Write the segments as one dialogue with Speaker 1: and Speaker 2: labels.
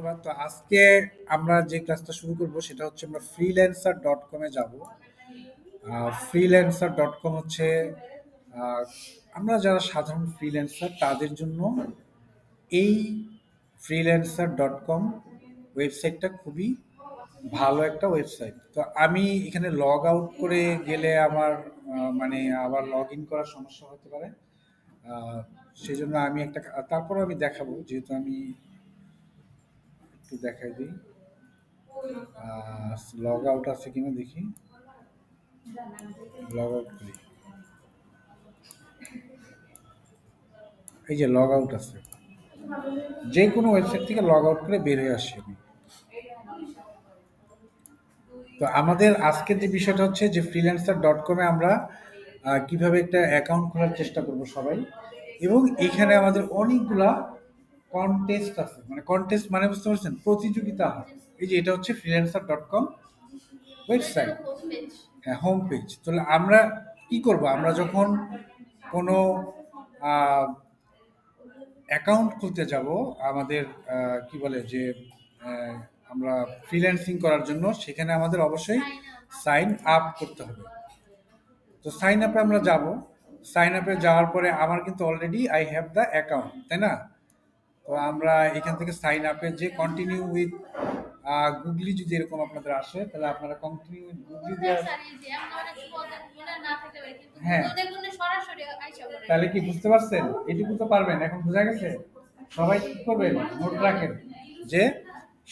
Speaker 1: ধন্যবাদ। তো আজকে আমরা যে ক্লাসটা শুরু করব সেটা হচ্ছে আমরা freelancer.com এ যাব। freelancer.com হচ্ছে আহ, আমরা যারা সাধারণ ফ্রিল্যান্সার তাদের জন্য এই freelancer.com ওয়েবসাইটটা খুবই ভালো একটা ওয়েবসাইট। তো আমি এখানে লগ আউট করে গেলে আমার মানে আবার লগ ইন করার সমস্যা হতে পারে। আহ, সেই জন্য আমি একটা তারপর আমি দেখাবো, যেহেতু আমি একটু দেখাই দিই লগ আউট আছে কিনা দেখি। লগ আউট করি, এই যে লগ আউট আছে। যে কোনো ওয়েবসাইট থেকে লগ আউট করে বের হয়ে আসি আমি। তো আমাদের আজকের যে বিষয়টা হচ্ছে যে freelancer.com-এ আমরা কিভাবে একটা অ্যাকাউন্ট খোলার চেষ্টা করব সবাই, এবং এখানে আমাদের অনেকগুলা কন্টেস্ট আছে। মানে কন্টেস্ট মানে বুঝতে পারছেন, প্রতিযোগিতা হয়। এই যে এটা হচ্ছে freelancer.com ওয়েবসাইট, হ্যাঁ, হোম পেজ। তাহলে আমরা কি করব, আমরা যখন কোনো অ্যাকাউন্ট খুলতে যাব আমাদের কি বলে যে আহ, আমরা ফ্রিল্যান্সিং করার জন্য, সেখানে আমাদের অবশ্যই সাইন আপ করতে হবে। তো সাইন আপে আমরা যাব। সাইন আপে যাওয়ার পরে আমার কিন্তু already I have the account, তাই না? তো আমরা এখান থেকে সাইন আপে যে কন্টিনিউ উইথ গুগলি যদি এরকম আপনাদের আসে, তাহলে আপনারা কন্টিনিউ উইথ গুগলি দিয়ে, হ্যাঁ, তাহলে কি বুঝতে পারছেন? এটুকু তো পারবেন, এখন বোঝা গেছে? সবাই কি করবেন, নোট রাখেন যে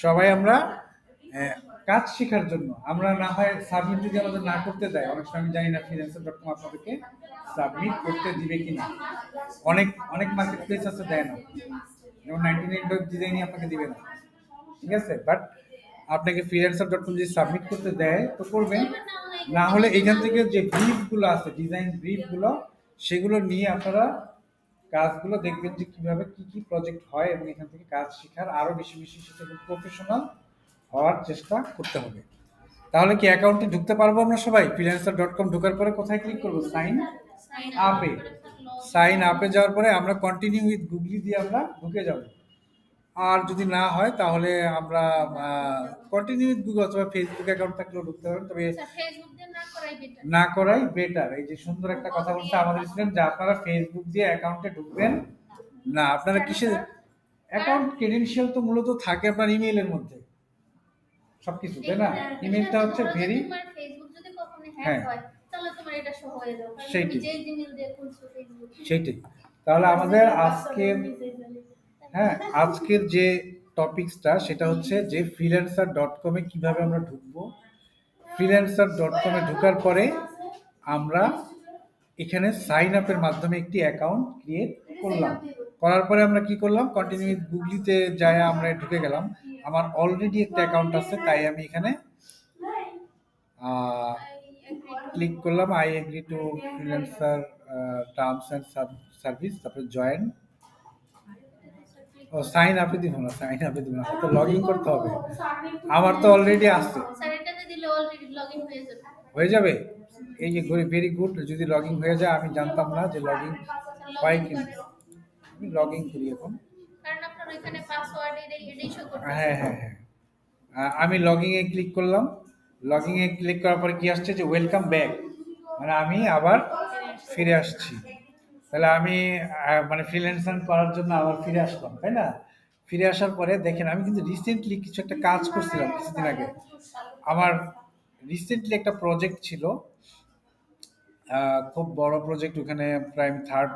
Speaker 1: সবাই আমরা আহ, কাজ শেখার জন্য, আমরা না হয় সাবমিট যদি আমাদের না করতে দেয়, অনেক সময় আমি জানি না freelancer.com আপনাদেরকে সাবমিট করতে দিবে কিনা। অনেক অনেক মার্কেট প্লেস আছে দেয় না, যেমন 99 ডিজাইনই আপনাকে দিবে না, ঠিক আছে? বাট আপনাকে freelancer.com যদি সাবমিট করতে দেয় তো করবেন, না হলে এখান থেকে যে ব্রিফগুলো আছে, ডিজাইন ব্রিফগুলো, সেগুলো নিয়ে আপনারা কাজগুলো দেখবেন যে কিভাবে কি কি প্রজেক্ট হয়, এবং এখান থেকে কাজ শেখার আরো বেশি বেশি সেটা প্রফেশনাল হওয়ার চেষ্টা করতে হবে। তাহলে কি অ্যাকাউন্টে ঢুকতে পারবো আমরা সবাই? freelancer.com ঢোকার পরে কোথায় ক্লিক করবো? সাইন আপে। সাইন আপে যাওয়ার পরে আমরা কন্টিনিউ উইথ গুগলি দিয়ে আমরা ঢুকে যাব। আর যদি না হয় তাহলে আমরা কন্টিনিউ উইথ গুগল অথবা ফেসবুক অ্যাকাউন্ট থাকলেও ঢুকতে পারেন, তবে না করাই বেটার। এই যে সুন্দর একটা কথা বলছে আমাদের স্টুডেন্ট, যে আপনারা ফেসবুক দিয়ে অ্যাকাউন্টে ঢুকবেন না। আপনারা কিসে অ্যাকাউন্ট ক্রেডেনশিয়াল তো মূলত থাকে আপনার ইমেইলের মধ্যে সবকিছু, তাই না? ইমেইলটা হচ্ছে ভেরি, হ্যাঁ, সেইটাই সেইটাই। তাহলে আমাদের আজকের, হ্যাঁ, আজকের যে টপিকসটা সেটা হচ্ছে যে freelancer.com-এ কিভাবে আমরা ঢুকবো। freelancer.com-এ ঢোকার পরে আমরা এখানে সাইন আপের মাধ্যমে একটি অ্যাকাউন্ট ক্রিয়েট করলাম। করার পরে আমরা কি করলাম, কন্টিনিউ গুগলিতে যায় আমরা ঢুকে গেলাম। আমার অলরেডি একটা অ্যাকাউন্ট আছে, তাই আমি এখানে ক্লিক করলাম I agree to freelancer terms and service, তারপরে জয়েন। ও সাইন আপে দিব না, সাইন আপে দিব না, তো লগ ইন করতে হবে। আমার তো অলরেডি আছে, হয়ে যাবে। এই যে ভেরি গুড, যদি লগ ইন হয়ে যায়, আমি জানতাম না যে লগ ইন হয় কিনা। আমি লগ ইন করি এখন। হ্যাঁ হ্যাঁ হ্যাঁ, আমি লগইন এ ক্লিক করলাম। লগইন এ ক্লিক করার পরে কি আসছে, যে ওয়েলকাম ব্যাক, মানে আমি আবার ফিরে আসছি। তাহলে আমি মানে ফ্রিল্যান্সার করার জন্য আবার ফিরে আসলাম, তাই না? ফিরে আসার পরে দেখেন, আমি কিন্তু রিসেন্টলি কিছু একটা কাজ করছিলাম কিছুদিন আগে। আমার রিসেন্টলি একটা প্রজেক্ট ছিল, খুব বড় প্রজেক্ট। ওখানে প্রায় থার্ড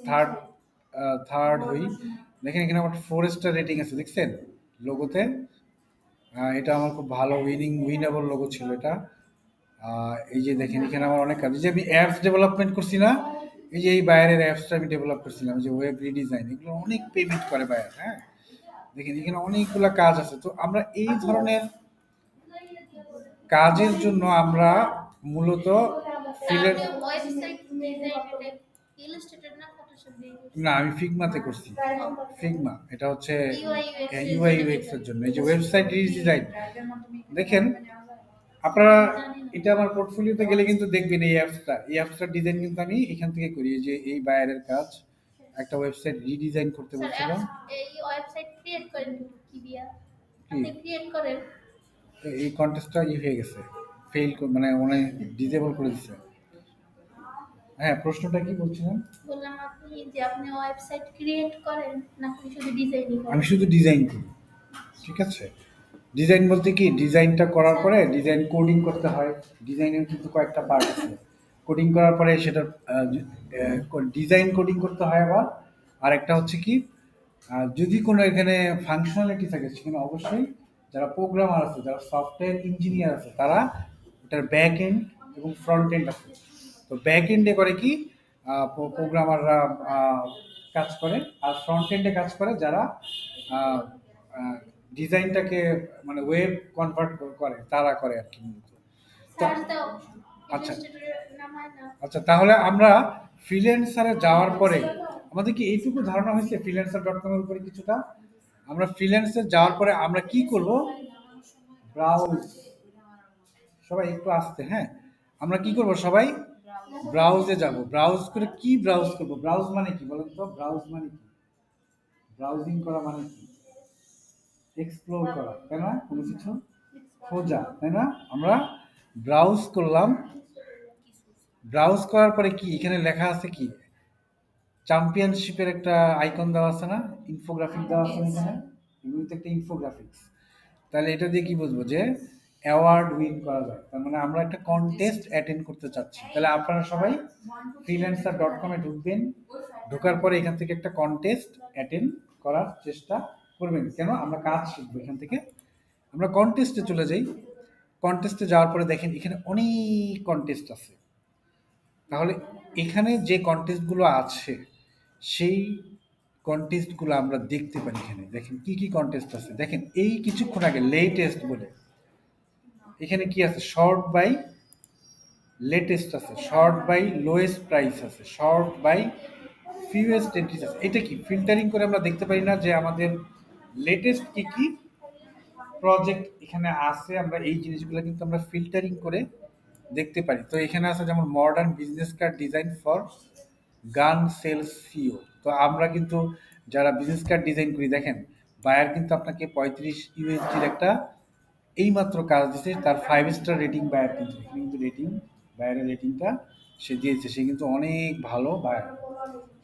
Speaker 1: থার্ড থার্ড হই। দেখেন এখানে আমার 4 স্টার রেটিং আছে, দেখছেন লোগোতে? এটা আমার খুব ভালো উইনেবল লোগো ছিল এটা। এই যে দেখেন এখানে আমার অনেক কাজ, এই যে আমি অ্যাপস ডেভেলপমেন্ট করছি না, এই যে এই বাইরের অ্যাপসটা আমি ডেভেলপ করছিলাম, এই যে ওয়েব রিডিজাইন, এগুলো অনেক পেমেন্ট করে বাইরে। হ্যাঁ, দেখেন এখানে অনেকগুলো কাজ আছে। তো আমরা এই ধরনের কাজের জন্য আমরা মূলত না, আমি ফিগমাতে করছি। ফিগমা এটা হচ্ছে ইউআই ইউএক্স এর জন্য, এই যে ওয়েবসাইট রিডিজাইন। দেখেন আপনারা, এটা আমার পোর্টফোলিওতে গেলে কিন্তু দেখবেন এই অ্যাপসটার ডিজাইন কিন্তু আমি এখান থেকে করি। এই যে এই বাইরের কাজ, একটা ওয়েবসাইট রিডিজাইন করতে বলছিলাম। কি এই কন্টেস্টটা হয়ে গেছে, ফেল, মানে উনি ডিসেবল করে দিচ্ছে। হ্যাঁ, প্রশ্নটা কি বলছিলেন?
Speaker 2: বললাম আপনি যে আপনি ওয়েবসাইট ক্রিয়েট করেন নাকি শুধু ডিজাইনই করেন?
Speaker 1: আমি শুধু ডিজাইন করি। ঠিক আছে, ডিজাইন বলতে কি, ডিজাইনটা করার পরে ডিজাইন কোডিং করতে হয়। ডিজাইনের কিন্তু কয়েকটা পার্ট আছে। কোডিং করার পরে সেটা ডিজাইন কোডিং করতে হয় আবার। আর একটা হচ্ছে কি, যদি কোনো এখানে ফাংশনালিটি থাকে সেখানে অবশ্যই যারা প্রোগ্রামার আছে, যারা সফটওয়্যার ইঞ্জিনিয়ার আছে, তারা এটার ব্যাক এন্ড এবং ফ্রন্ট এন্ড আছে। তো ব্যাক এন্ডে করে কি প্রোগ্রামাররা কাজ করে, আর ফ্রন্ট এন্ডে কাজ করে যারা ডিজাইনটাকে মানে ওয়েব কনভার্ট করে, তারা করে আর কি মূলত। আচ্ছা আচ্ছা, তাহলে আমরা ফ্রিল্যান্সারে যাওয়ার পরে আমাদের কি এইটুকু ধারণা হয়েছে freelancer.com এর উপরে কিছুটা? আমরা ফ্রিল্যান্সে যাওয়ার পরে আমরা কি করব? ব্রাউজ, সবাই একটু আসতে, হ্যাঁ, আমরা কি করব? সবাই ব্রাউজে যাব। ব্রাউজ করে কি ব্রাউজ করব? ব্রাউজ মানে কি বলেন তো? ব্রাউজ মানে কি? ব্রাউজিং করা মানে কি? এক্সপ্লোর করা, তাই না? কোনো কিছু খোঁজা, তাই না? আমরা ব্রাউজ করলাম। ব্রাউজ করার পরে কি এখানে লেখা আছে? কি চ্যাম্পিয়নশিপের একটা আইকন দেওয়া আছে না, ইনফোগ্রাফিক দেওয়া আছে না এখানে, এগুলোতে একটা ইনফোগ্রাফিক্স। তাহলে এটা দিয়ে কি বুঝবো? যে অ্যাওয়ার্ড উইন করা যায়, তার মানে আমরা একটা কন্টেস্ট অ্যাটেন্ড করতে চাচ্ছি। তাহলে আপনারা সবাই freelancer.com এ ঢুকবেন, ঢোকার পরে এখান থেকে একটা কন্টেস্ট অ্যাটেন্ড করার চেষ্টা করবেন। কেন? আমরা কাজ শিখবো এখান থেকে। আমরা কন্টেস্টে চলে যাই। কন্টেস্টে যাওয়ার পরে দেখেন এখানে অনেক কন্টেস্ট আছে। তাহলে এখানে যে কন্টেস্টগুলো আছে সেই কন্টেস্টগুলো আমরা দেখতে পারি। এখানে দেখেন কি কি কন্টেস্ট আছে। দেখেন এই কিছুক্ষণ আগে লেটেস্ট বলে এখানে কি আছে? শর্ট বাই লেটেস্ট আছে, শর্ট বাই লোয়েস্ট প্রাইস আছে, শর্ট বাই ফিউয়েস্ট এন্ট্রিজ আছে। এটা কি ফিল্টারিং করে আমরা দেখতে পারি না যে আমাদের লেটেস্ট কি কি প্রজেক্ট এখানে আছে? আমরা এই জিনিসগুলো কিন্তু আমরা ফিল্টারিং করে দেখতে পারি। তো এখানে আছে যেমন modern business card design for গান সেলস সিও। তো আমরা কিন্তু যারা বিজনেস কার্ড ডিজাইন করি, দেখেন বায়ার কিন্তু আপনাকে 35 ইউএসডির একটা এইমাত্র কাজ দিচ্ছে, তার 5 স্টার রেটিং বায়ার, কিন্তু এখানে কিন্তু রেটিং, বায়ারের রেটিংটা সে দিয়েছে, সে কিন্তু অনেক ভালো বায়ার।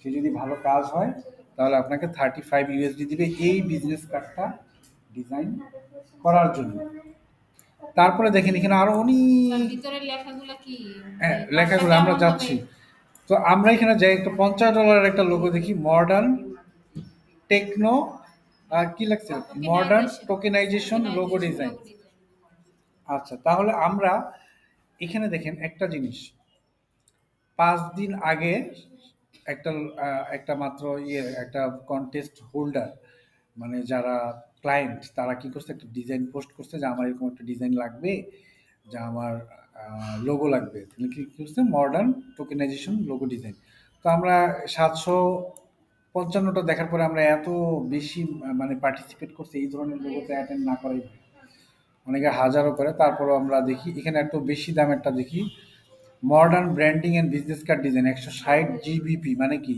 Speaker 1: সে যদি ভালো কাজ হয় তাহলে আপনাকে 35 ইউএসডি দিবে এই বিজনেস কার্ডটা ডিজাইন করার জন্য। তারপরে দেখেন এখানে আরো অনেক হ্যাঁ লেখাগুলো আমরা যাচ্ছি। তো আমরা এখানে যাই, একটা $50 একটা লোগো দেখি, মডার্ন টেকনো, আর কি লাগছে? Modern tokenization logo design. আচ্ছা, তাহলে আমরা এখানে দেখেন একটা জিনিস, 5 দিন আগে একটা একটা মাত্র একটা কন্টেস্ট হোল্ডার, মানে যারা ক্লায়েন্ট, তারা কি করছে? একটা ডিজাইন পোস্ট করছে যে আমার এরকম একটা ডিজাইন লাগবে, যা আমার লোগো লাগবে। তাহলে কি করছে? Modern tokenization logo design. তো আমরা 755টা দেখার পরে আমরা এত বেশি মানে পার্টিসিপেট করছি, এই ধরনের লোগোতে অ্যাটেন্ড না করাই ভালো। অনেকে হাজারও করে, তারপরও আমরা দেখি এখানে একটু বেশি দামেরটা দেখি, modern branding and business card design 160 GBP, মানে কি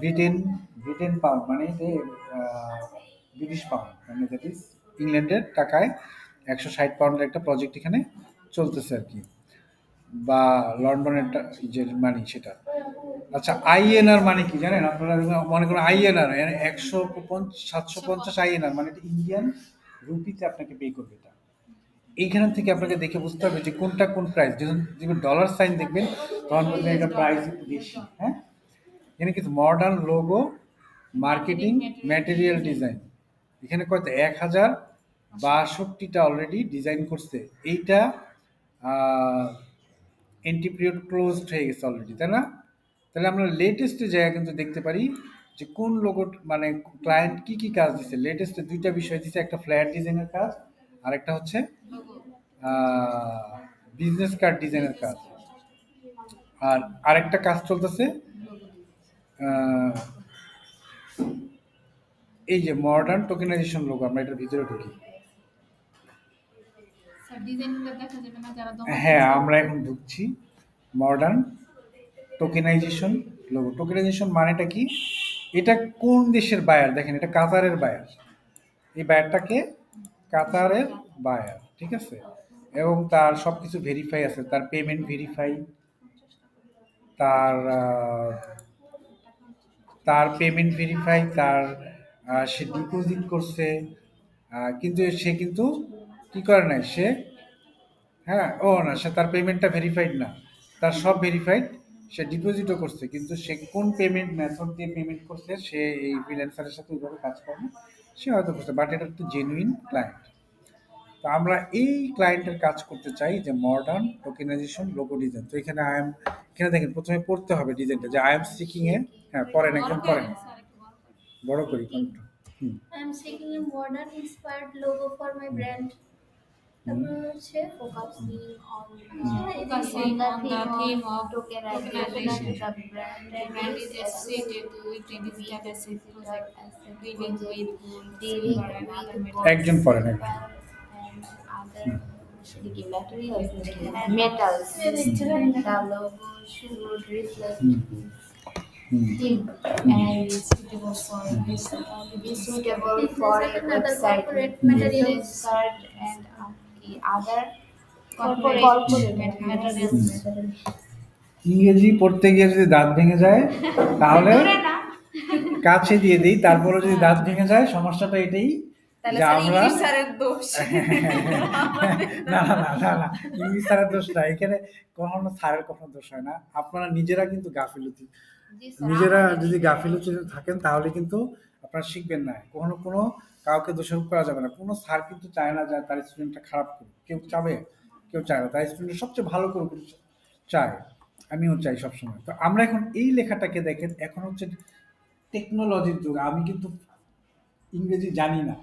Speaker 1: ব্রিটেন, ব্রিটেন পাউন্ড, মানে ব্রিটিশ পাউন্ড, মানে দ্যাট ইজ ইংল্যান্ডের টাকায় 160 পাউন্ডের একটা প্রজেক্ট এখানে চলতেছে আর কি, বা লন্ডনের যে মানি সেটা। আচ্ছা, আইএনআর মানে কি জানেন আপনারা? মনে করেন আইএনআর 750 আইএনআর, মানে এটা ইন্ডিয়ান রুপিতে আপনাকে পে করবে। এটা এইখান থেকে আপনাকে দেখে বুঝতে হবে যে কোনটা কোন প্রাইস। যখন ডলার সাইন দেখবেন তখন বলবেন এটা প্রাইস একটু বেশি। হ্যাঁ, এখানে কিন্তু modern logo marketing material design, এখানে কত 1062টা অলরেডি ডিজাইন করছে। এইটা এন্ট্রি পিরিয়ড ক্লোজড হয়ে গেছে অলরেডি, তাই না? তাহলে আমরা লেটেস্টে জায়গা কিন্তু দেখতে পারি যে কোন লোগো, মানে ক্লায়েন্ট কি কি কাজ দিচ্ছে। লেটেস্টে দুইটা বিষয় দিচ্ছে, একটা ফ্ল্যাট ডিজাইনের কাজ আর একটা হচ্ছে বিজনেস কার্ড ডিজাইনের কাজ। আর আরেকটা কাজ চলতেছে এই যে মডার্ন টোকেনাইজেশন লোগো। আমরা এটার ভিতরে ঢুকি। হ্যাঁ, আমরা এখন ঢুকছি মডার্ন টোকেনাইজেশন লোগো। টোকেনাইজেশন মানেটা কি? এটা কোন দেশের বায়ার? দেখেন এটা কাতারের বায়ার। এই বায়ারটাকে কাতারের বায়ার, ঠিক আছে, এবং তার সবকিছু ভেরিফাই আছে, তার পেমেন্ট ভেরিফাই, তার তার পেমেন্ট ভেরিফাই, তার সে ডিপোজিট করছে, কিন্তু সে কিন্তু কি করে নাই সে, হ্যাঁ ও না, সে তার পেমেন্টটা ভেরিফাইড না, তার সব ভেরিফাইড, সে ডিপোজিটও করছে, কিন্তু সে কোন পেমেন্ট মেথড দিয়ে পেমেন্ট করছে সে এই ফ্রিল্যান্সারের সাথে ওইভাবে কাজ করে না, সে হয়তো করছে, বাট এটা একটা জেনুইন ক্লায়েন্ট। তো আমরা এই ক্লায়েন্টের কাজ করতে চাই যে মডার্ন টোকেনাইজেশন লোগো ডিজাইন। তো এখানে এখানে দেখেন প্রথমে পড়তে হবে ডিজাইনটা, যে আই এম সিকিং এ, হ্যাঁ পড়েন একদম পড়েন, বড় করি কণ্ঠ। হুম
Speaker 2: I am seeking a modern inspired logo for my brand. তারপর হচ্ছে
Speaker 3: Focusing on the theme of
Speaker 2: tokenization.
Speaker 3: tokenization. The brand is associated with a digital asset project, dealing with gold, silver, and other metals.
Speaker 1: একজন পড়েন একজন।
Speaker 2: and other metals. The logo should reflect
Speaker 1: hmm
Speaker 2: theme
Speaker 3: And is suitable for
Speaker 2: be suitable for a website, business card, and other corporate materials.
Speaker 1: ইংরেজি পড়তে গিয়ে যদি দাঁত ভেঙে যায় তাহলে কাছে দিয়ে দিই, তারপরে যদি দাঁত ভেঙে যায় সমস্যাটা এটাই যে আমরা না না না না না, ইংলিশ স্যারের দোষ না এখানে, কখনো স্যারের কখনো দোষ হয় না, আপনারা নিজেরা কিন্তু গাফিলতি, নিজেরা যদি গাফিলতি থাকেন তাহলে কিন্তু আপনারা শিখবেন না, কখনো কোনো কাউকে দোষারোপ করা যাবে না, কোনো স্যার কিন্তু চায় না যে তার স্টুডেন্টটা খারাপ করুক, কেউ চাবে, কেউ চায় না, তার স্টুডেন্ট সবচেয়ে ভালো করুক চায়, আমিও চাই সবসময়। তো আমরা এখন এই লেখাটাকে দেখেন, এখন হচ্ছে টেকনোলজির যুগ, আমি কিন্তু ইংরেজি জানি না,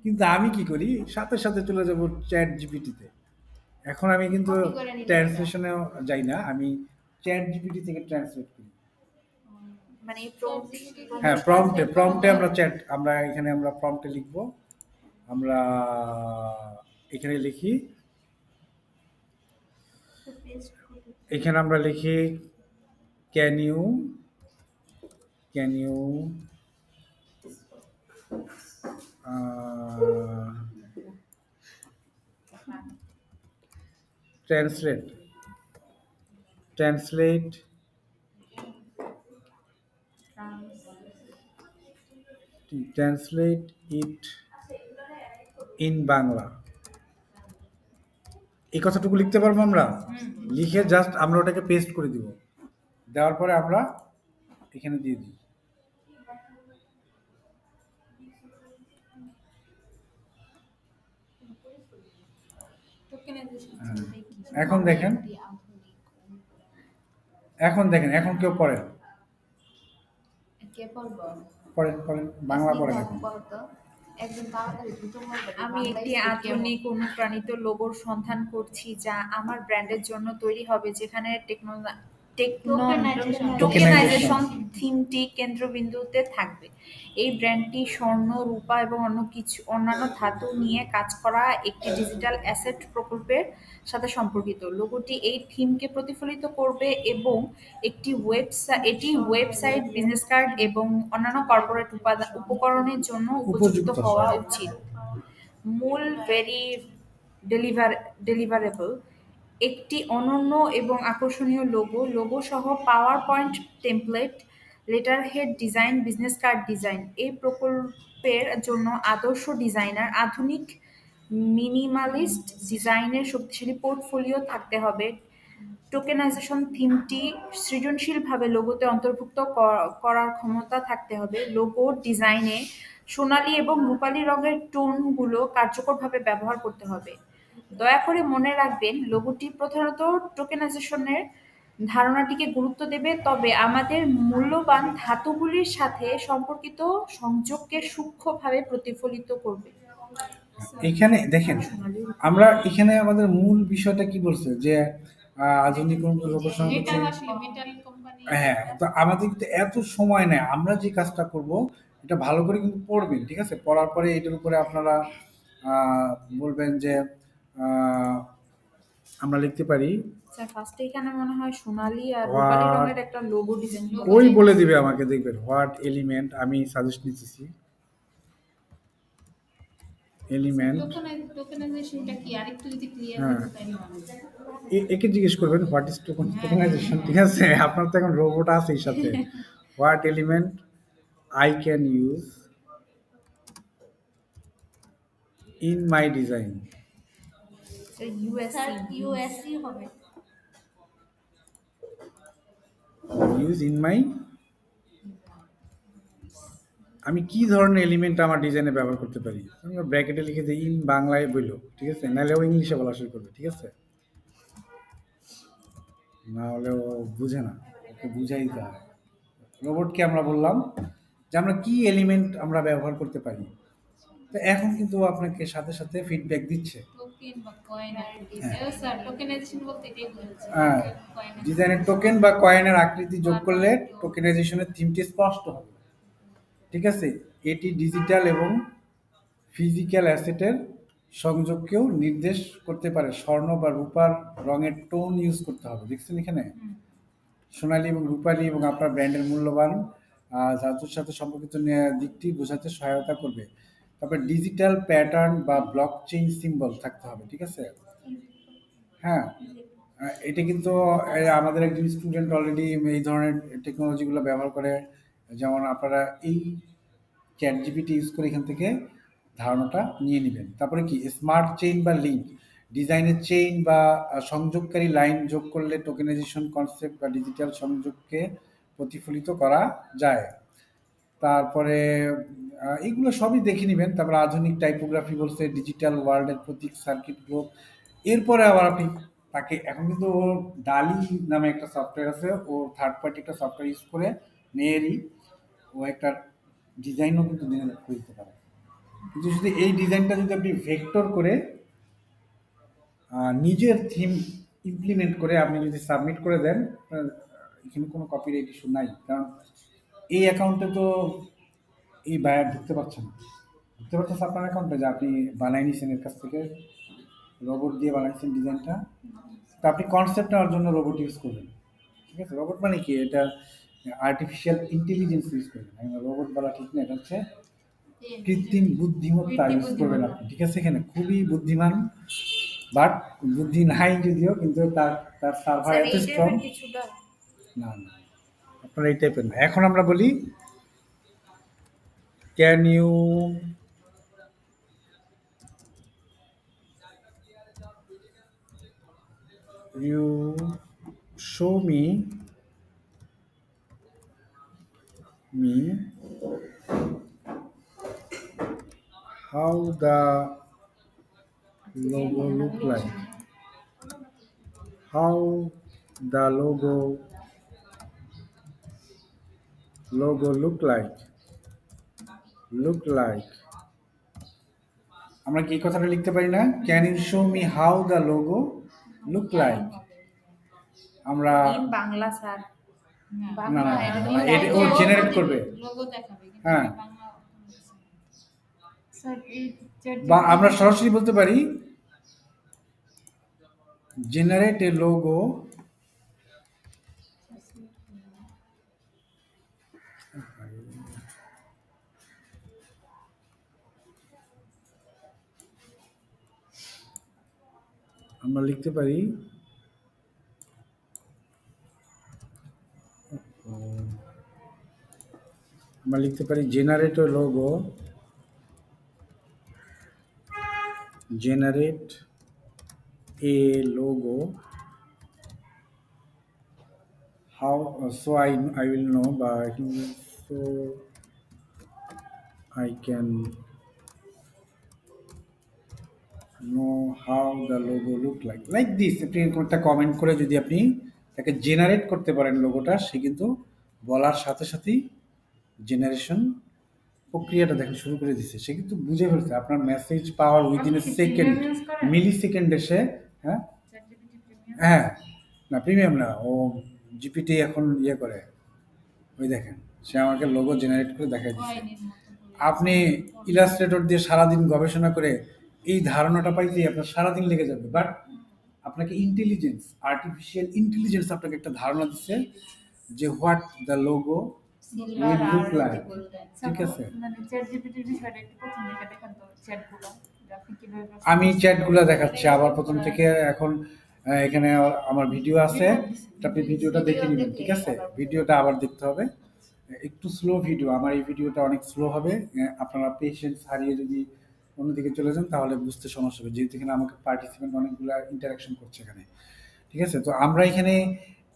Speaker 1: কিন্তু আমি কি করি সাথে সাথে চলে যাব চ্যাট জিপিটিতে, এখন আমি কিন্তু ট্রান্সলেশনেও যাই না, আমি চ্যাট জিপিটি থেকে ট্রান্সলেট করি,
Speaker 3: মানে
Speaker 1: হ্যাঁ প্রম্পটে আমরা আমরা এখানে আমরা প্রম্পটে লিখব, আমরা এখানে লিখি, এখানে আমরা লিখি can you translate it in Bangla, এই কথাটুকু লিখতে পারবো আমরা, লিখে জাস্ট আমরা ওটাকে পেস্ট করে দিব, দেওয়ার পরে আমরা এখানে দিয়ে দিই, এখন দেখেন এখন কেউ পড়েন বাংলা পড়েন এখন।
Speaker 3: আমি একটি আধুনিক অনুপ্রাণিত লোগোর সন্ধান করছি যা আমার ব্র্যান্ডের জন্য তৈরি হবে, যেখানে টোকেনাইজেশন থিমটি কেন্দ্রবিন্দুতে থাকবে। এই ব্র্যান্ডটি স্বর্ণ, রূপা এবং অন্যান্য ধাতু নিয়ে কাজ করা একটি ডিজিটাল অ্যাসেট প্রকল্পের সাথে সম্পর্কিত। লোগোটি এই থিমকে প্রতিফলিত করবে এবং এটি ওয়েবসাইট, বিজনেস কার্ড এবং অন্যান্য কর্পোরেট উপকরণের জন্য উপযুক্ত হওয়া উচিত। মূল ডেলিভারেবল একটি অনন্য এবং আকর্ষণীয় লোগো সহ power point template, letterhead design, business card design. এই প্রকল্পের জন্য আদর্শ ডিজাইনার, আধুনিক মিনিমালিস্ট ডিজাইনের শক্তিশালী পোর্টফোলিও থাকতে হবে। টোকেনাইজেশন থিমটি সৃজনশীলভাবে লোগোতে অন্তর্ভুক্ত করার ক্ষমতা থাকতে হবে। লোগো ডিজাইনে সোনালী এবং রূপালী রঙের টোনগুলো কার্যকরভাবে ব্যবহার করতে হবে। দয়া করে মনে রাখবেন, লোগোটি প্রধানত টোকেনাইজেশনের ধারণাটিকে গুরুত্ব দেবে, তবে আমাদের মূল্যবান ধাতুগুলির সাথে সম্পর্কিত সংযোগকে সূক্ষ্মভাবে প্রতিফলিত করবে।
Speaker 1: এখানে দেখেন আমরা এখানে আমাদের মূল বিষয়টা কি বলছে যে আধুনিক লোগো সংগঠন, হ্যাঁ, তো আমাদের কিন্তু এত সময় নেই, আমরা যে কাজটা করব এটা ভালো করে কিন্তু পড়বেন, ঠিক আছে, পড়ার পরে এটার উপরে আপনারা বলবেন যে আমরা লিখতে পারি,
Speaker 3: ফার্স্টে এখানে মনে হয় সোনালী আর রূপালী রঙের একটা লোগো ডিজাইন,
Speaker 1: ওই বলে দিবে আমাকে, দেখবেন হোয়াট এলিমেন্ট, আমি সাজেস্ট নিতেছি, এলিমেন্ট,
Speaker 2: টোকেনাইজেশনটা কি আরেকটু যদি ক্লিয়ার
Speaker 1: হ্যাঁ
Speaker 2: করতে তাইলে ভালো হয়।
Speaker 1: একে জিজ্ঞেস করবেন হোয়াট ইজ টোকেনাইজেশন, ঠিক আছে? আপনার তো এখন রোবট আছে এই সাথে। What element I can use in my design,
Speaker 2: sir
Speaker 3: USC
Speaker 2: USC হবে।
Speaker 1: ইউজ ইন মাই, আমি কি ধরনের এলিমেন্ট আমার ডিজাইনে ব্যবহার করতে পারি, আমরা ব্র্যাকেটে লিখে দিই ইন বাংলায় বললো, ঠিক আছে? নাহলে ও ইংলিশে বলা শুরু করবে, ঠিক আছে? না হলে ও বুঝে না, ওকে বুঝাই দিতে হয়। রোবটকে আমরা বললাম যে আমরা কি এলিমেন্ট আমরা ব্যবহার করতে পারি, তো এখন কিন্তু ও আপনাকে সাথে সাথে ফিডব্যাক দিচ্ছে।
Speaker 2: টোকেন বা কয়েন আর স্যার টোকেনাইজেশন বলতে এটাই বলছি।
Speaker 1: হ্যাঁ, ডিজাইনের টোকেন বা কয়েনের আকৃতি যোগ করলে টোকেনাইজেশনের থিমটি স্পষ্ট হবে, ঠিক আছে? এটি ডিজিটাল এবং ফিজিক্যাল অ্যাসেটের সংযোগকেও নির্দেশ করতে পারে। স্বর্ণ বা রূপার রঙের টোন ইউজ করতে হবে, দেখছেন এখানে সোনালী এবং রূপালী এবং আপনার ব্র্যান্ডের মূল্যবান ধাতুর সাথে সম্পর্কিত দিকটি বোঝাতে সহায়তা করবে। তারপরে ডিজিটাল প্যাটার্ন বা ব্লক চেইন সিম্বল থাকতে হবে, ঠিক আছে? হ্যাঁ, এটা কিন্তু আমাদের একজন স্টুডেন্ট অলরেডি এই ধরনের টেকনোলজিগুলো ব্যবহার করে। যেমন আপনারা এই চ্যাট জিপিটি ইউজ করে এখান থেকে ধারণাটা নিয়ে নেবেন। তারপরে কি স্মার্ট চেইন বা লিঙ্ক, ডিজাইনের চেইন বা সংযোগকারী লাইন যোগ করলে টোকেনাইজেশন কনসেপ্ট বা ডিজিটাল সংযোগকে প্রতিফলিত করা যায়। তারপরে এগুলো সবই দেখে নেবেন। তারপরে আধুনিক টাইপোগ্রাফি বলছে ডিজিটাল ওয়ার্ল্ডের প্রতীক সার্কিট গ্রুপ। এরপরে আবার আপনি তাকে এখন কিন্তু ওর ডালি নামে একটা সফটওয়্যার আছে, ও থার্ড পার্টি একটা সফটওয়্যার ইউজ করে মেয়েরই ও একটা ডিজাইনও কিন্তু জেনারেট করে দিতে পারে। কিন্তু যদি এই ডিজাইনটা যদি আপনি ভেক্টর করে নিজের থিম ইমপ্লিমেন্ট করে আপনি যদি সাবমিট করে দেন, এখানে কোনো কপিরাইট ইস্যু নাই, কারণ এই অ্যাকাউন্টে তো এই বায়ার ঢুকতে পারছে না। ঢুকতে পারতেছে আপনার অ্যাকাউন্টে যে আপনি বানাই নিয়েছেন এর কাছ থেকে, রোবট দিয়ে বানাইছেন ডিজাইনটা, তো আপনি কনসেপ্ট নেওয়ার জন্য রোবট ইউজ করবেন, ঠিক আছে? রোবট মানে কি, এটা আর্টিফিশিয়াল ইন্টেলিজেন্স ইউজ করবেন, রোবট বলা ঠিক না, এটা হচ্ছে কৃত্রিম বুদ্ধিমত্তা ইউজ করবেন আপনি, ঠিক আছে? এখানে খুবই বুদ্ধিমান, বাট বুদ্ধি নাই যদিও, কিন্তু তার তার সার্ভার
Speaker 3: স্যার
Speaker 1: এত
Speaker 3: এই
Speaker 1: স্ট্রং।
Speaker 3: টাইপের কিছুটা
Speaker 1: না না, আপনারা এই টাইপের না। এখন আমরা বলি can you show me how the logo look like, how the logo look like। আমরা কি এই কথাটা লিখতে পারি না, can you show me how the logo look like? আমরা
Speaker 3: ইন বাংলা স্যার
Speaker 1: না না, এটা ও জেনারেট করবে,
Speaker 2: লোগো দেখাবে কিন্তু
Speaker 1: হ্যাঁ।
Speaker 2: বাংলা স্যার এই
Speaker 1: বা আমরা সরাসরি বলতে পারি জেনারেট এ লোগো আমরা লিখতে পারি generate A logo, how so I will know by so I can know how the logo look like this। আপনি একটা কমেন্ট করে যদি আপনি তাকে জেনারেট করতে পারেন লোগোটা, সে কিন্তু বলার সাথে সাথেই জেনারেশন প্রক্রিয়াটা দেখেন শুরু করে দিচ্ছে। সে কিন্তু বুঝে ফেলছে আপনার মেসেজ পাওয়ার উইদিন এ সেকেন্ড, মিলি সেকেন্ডে সে হ্যাঁ হ্যাঁ না প্রিমিয়াম না, ও জিপিটি এখন ইয়ে করে, ওই দেখেন সে আমাকে লোগো জেনারেট করে দেখাই দিচ্ছে। আপনি ইলাস্ট্রেটর দিয়ে সারাদিন গবেষণা করে এই ধারণাটা পাইতে আপনার সারাদিন লেগে যাবে, বাট আপনাকে আর্টিফিশিয়াল ইন্টেলিজেন্স আপনাকে একটা ধারণা দিচ্ছে যে what the logo will look like, ঠিক আছে?
Speaker 2: মানে চ্যাট জিপিটির বিষয়টা একটু প্রথম দিকে দেখান তো চ্যাটগুলো
Speaker 3: আপনি কিভাবে
Speaker 1: আমি চ্যাটগুলো দেখাচ্ছি আবার প্রথম থেকে এখন। এখানে আমার ভিডিও আছে, আপনি ভিডিওটা দেখে নেবেন, ঠিক আছে? ভিডিওটা আবার দেখতে হবে, একটু স্লো ভিডিও, আমার এই ভিডিওটা অনেক স্লো হবে। আপনারা পেশেন্স হারিয়ে যদি অন্যদিকে চলে যান তাহলে বুঝতে সমস্যা হবে, যেহেতু এখানে আমাকে পার্টিসিপেন্ট অনেকগুলো ইন্টারাকশন করছে এখানে, ঠিক আছে? তো আমরা এখানে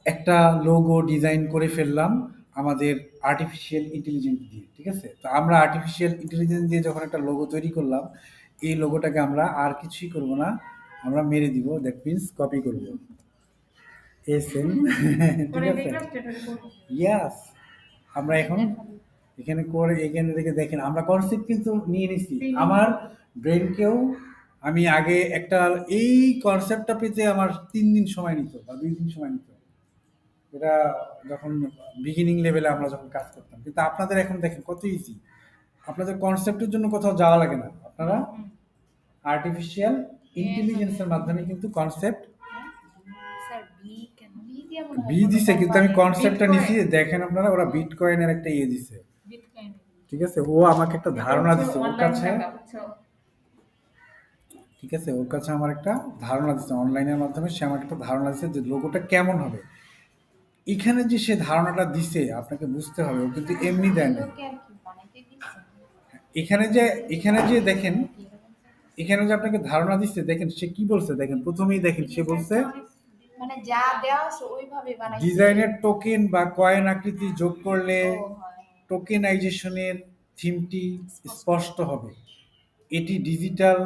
Speaker 1: একটা লোগো ডিজাইন করে ফেললাম আমাদের আর্টিফিশিয়াল ইন্টেলিজেন্স দিয়ে, ঠিক আছে? তো আমরা আর্টিফিশিয়াল ইন্টেলিজেন্স দিয়ে যখন একটা লোগো তৈরি করলাম, এই লোগোটাকে আমরা আর কিছুই করব না, আমরা মেরে দিব, দ্যাট মিন্স কপি করব, এসএম ঠিক আছে? ইয়াস, আমরা এখন এখানে করে এখানে থেকে দেখেন আমরা কনসেপ্ট কিন্তু নিয়ে নিছি। আমার ব্রেনকেও আমি আগে একটা এই কনসেপ্টটা পেতে আমার 3 দিন সময় নিত বা 2 দিন সময় নিত, এটা যখন বিগিনিং লেভেলে আমরা যখন কাজ করতাম। কিন্তু আপনাদের এখন দেখেন কত ইজি, আপনাদের কনসেপ্টের জন্য কোথাও যাওয়া লাগে না, আপনারা আর্টিফিশিয়াল ইন্টেলিজেন্সের মাধ্যমে কিন্তু কনসেপ্ট
Speaker 3: স্যার বি কেন
Speaker 2: বি দিয়ে মনে হয়
Speaker 1: বি দিছে, কিন্তু আমি কনসেপ্টটা নিছি, দেখেন আপনারা ওরা বিটকয়েনের একটা ইয়ে দিছে,
Speaker 3: বিটকয়েন
Speaker 1: ঠিক আছে? ও আমাকে একটা ধারণা দিছে ওর কাছে, ঠিক আছে? ওর কাছে আমার একটা ধারণা দিচ্ছে অনলাইনের মাধ্যমে, সে আমাকে একটা ধারণা দিচ্ছে যে লোগোটা কেমন হবে। এখানে যে সে ধারণাটা দিছে আপনাকে বুঝতে হবে, ও কিন্তু এমনি দেয় না।
Speaker 2: লোকে আর কি বানাইতে দিচ্ছে
Speaker 1: এখানে যে দেখেন, এখানে যে আপনাকে ধারণা দিচ্ছে, দেখেন সে কি বলছে, দেখেন প্রথমেই দেখেন সে বলছে
Speaker 2: মানে যা দেওয়া আছে ওইভাবে বানাইছে।
Speaker 1: ডিজাইনের টোকেন বা কয়েন আকৃতি যোগ করলে
Speaker 2: ও হয়।
Speaker 1: টোকেনাইজেশনের থিমটি স্পষ্ট হবে। এটি ডিজিটাল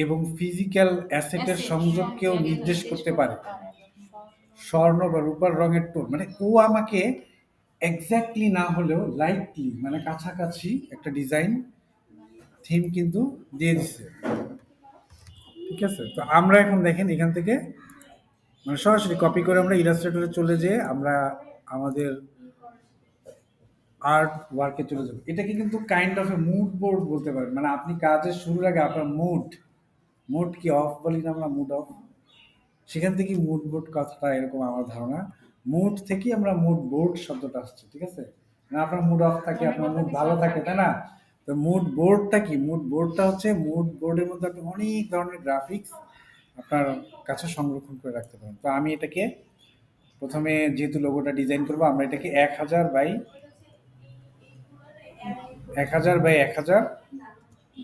Speaker 1: এবং ফিজিক্যাল অ্যাসেটের সংযোগকেও নির্দেশ করতে পারে। স্বর্ণ বা রূপার রঙের টোন, মানে ও আমাকে এক্স্যাক্টলি না হলেও লাইটলি মানে কাছাকাছি একটা ডিজাইন থিম কিন্তু দিয়ে দিচ্ছে, ঠিক আছে? তো আমরা এখন দেখেন এখান থেকে মানে সরাসরি কপি করে আমরা ইলাস্ট্রেটরে চলে যেয়ে আমরা আমাদের আর্ট ওয়ার্কে চলে যাবো। এটাকে কিন্তু kind of a mood board বলতে পারেন, মানে আপনি কাজের শুরুর আগে আপনার মুড কি অফ বলি না আমরা, মুড অফ, সেখান থেকে মুড বোর্ড কথাটা এরকম আমার ধারণা। মুড থেকেই আমরা মুড বোর্ড শব্দটা আসছে, ঠিক আছে? না আপনার মুড অফ থাকে, আপনার মুড ভালো থাকে, তাই না? তো মুড বোর্ডটা কি? মুড বোর্ডটা হচ্ছে মুড বোর্ডের মধ্যে আপনি অনেক ধরনের গ্রাফিক্স আপনার কাছে সংরক্ষণ করে রাখতে পারেন। তো আমি এটাকে প্রথমে যেহেতু লোগোটা ডিজাইন করবো, আমরা এটাকে 1000 বাই 1000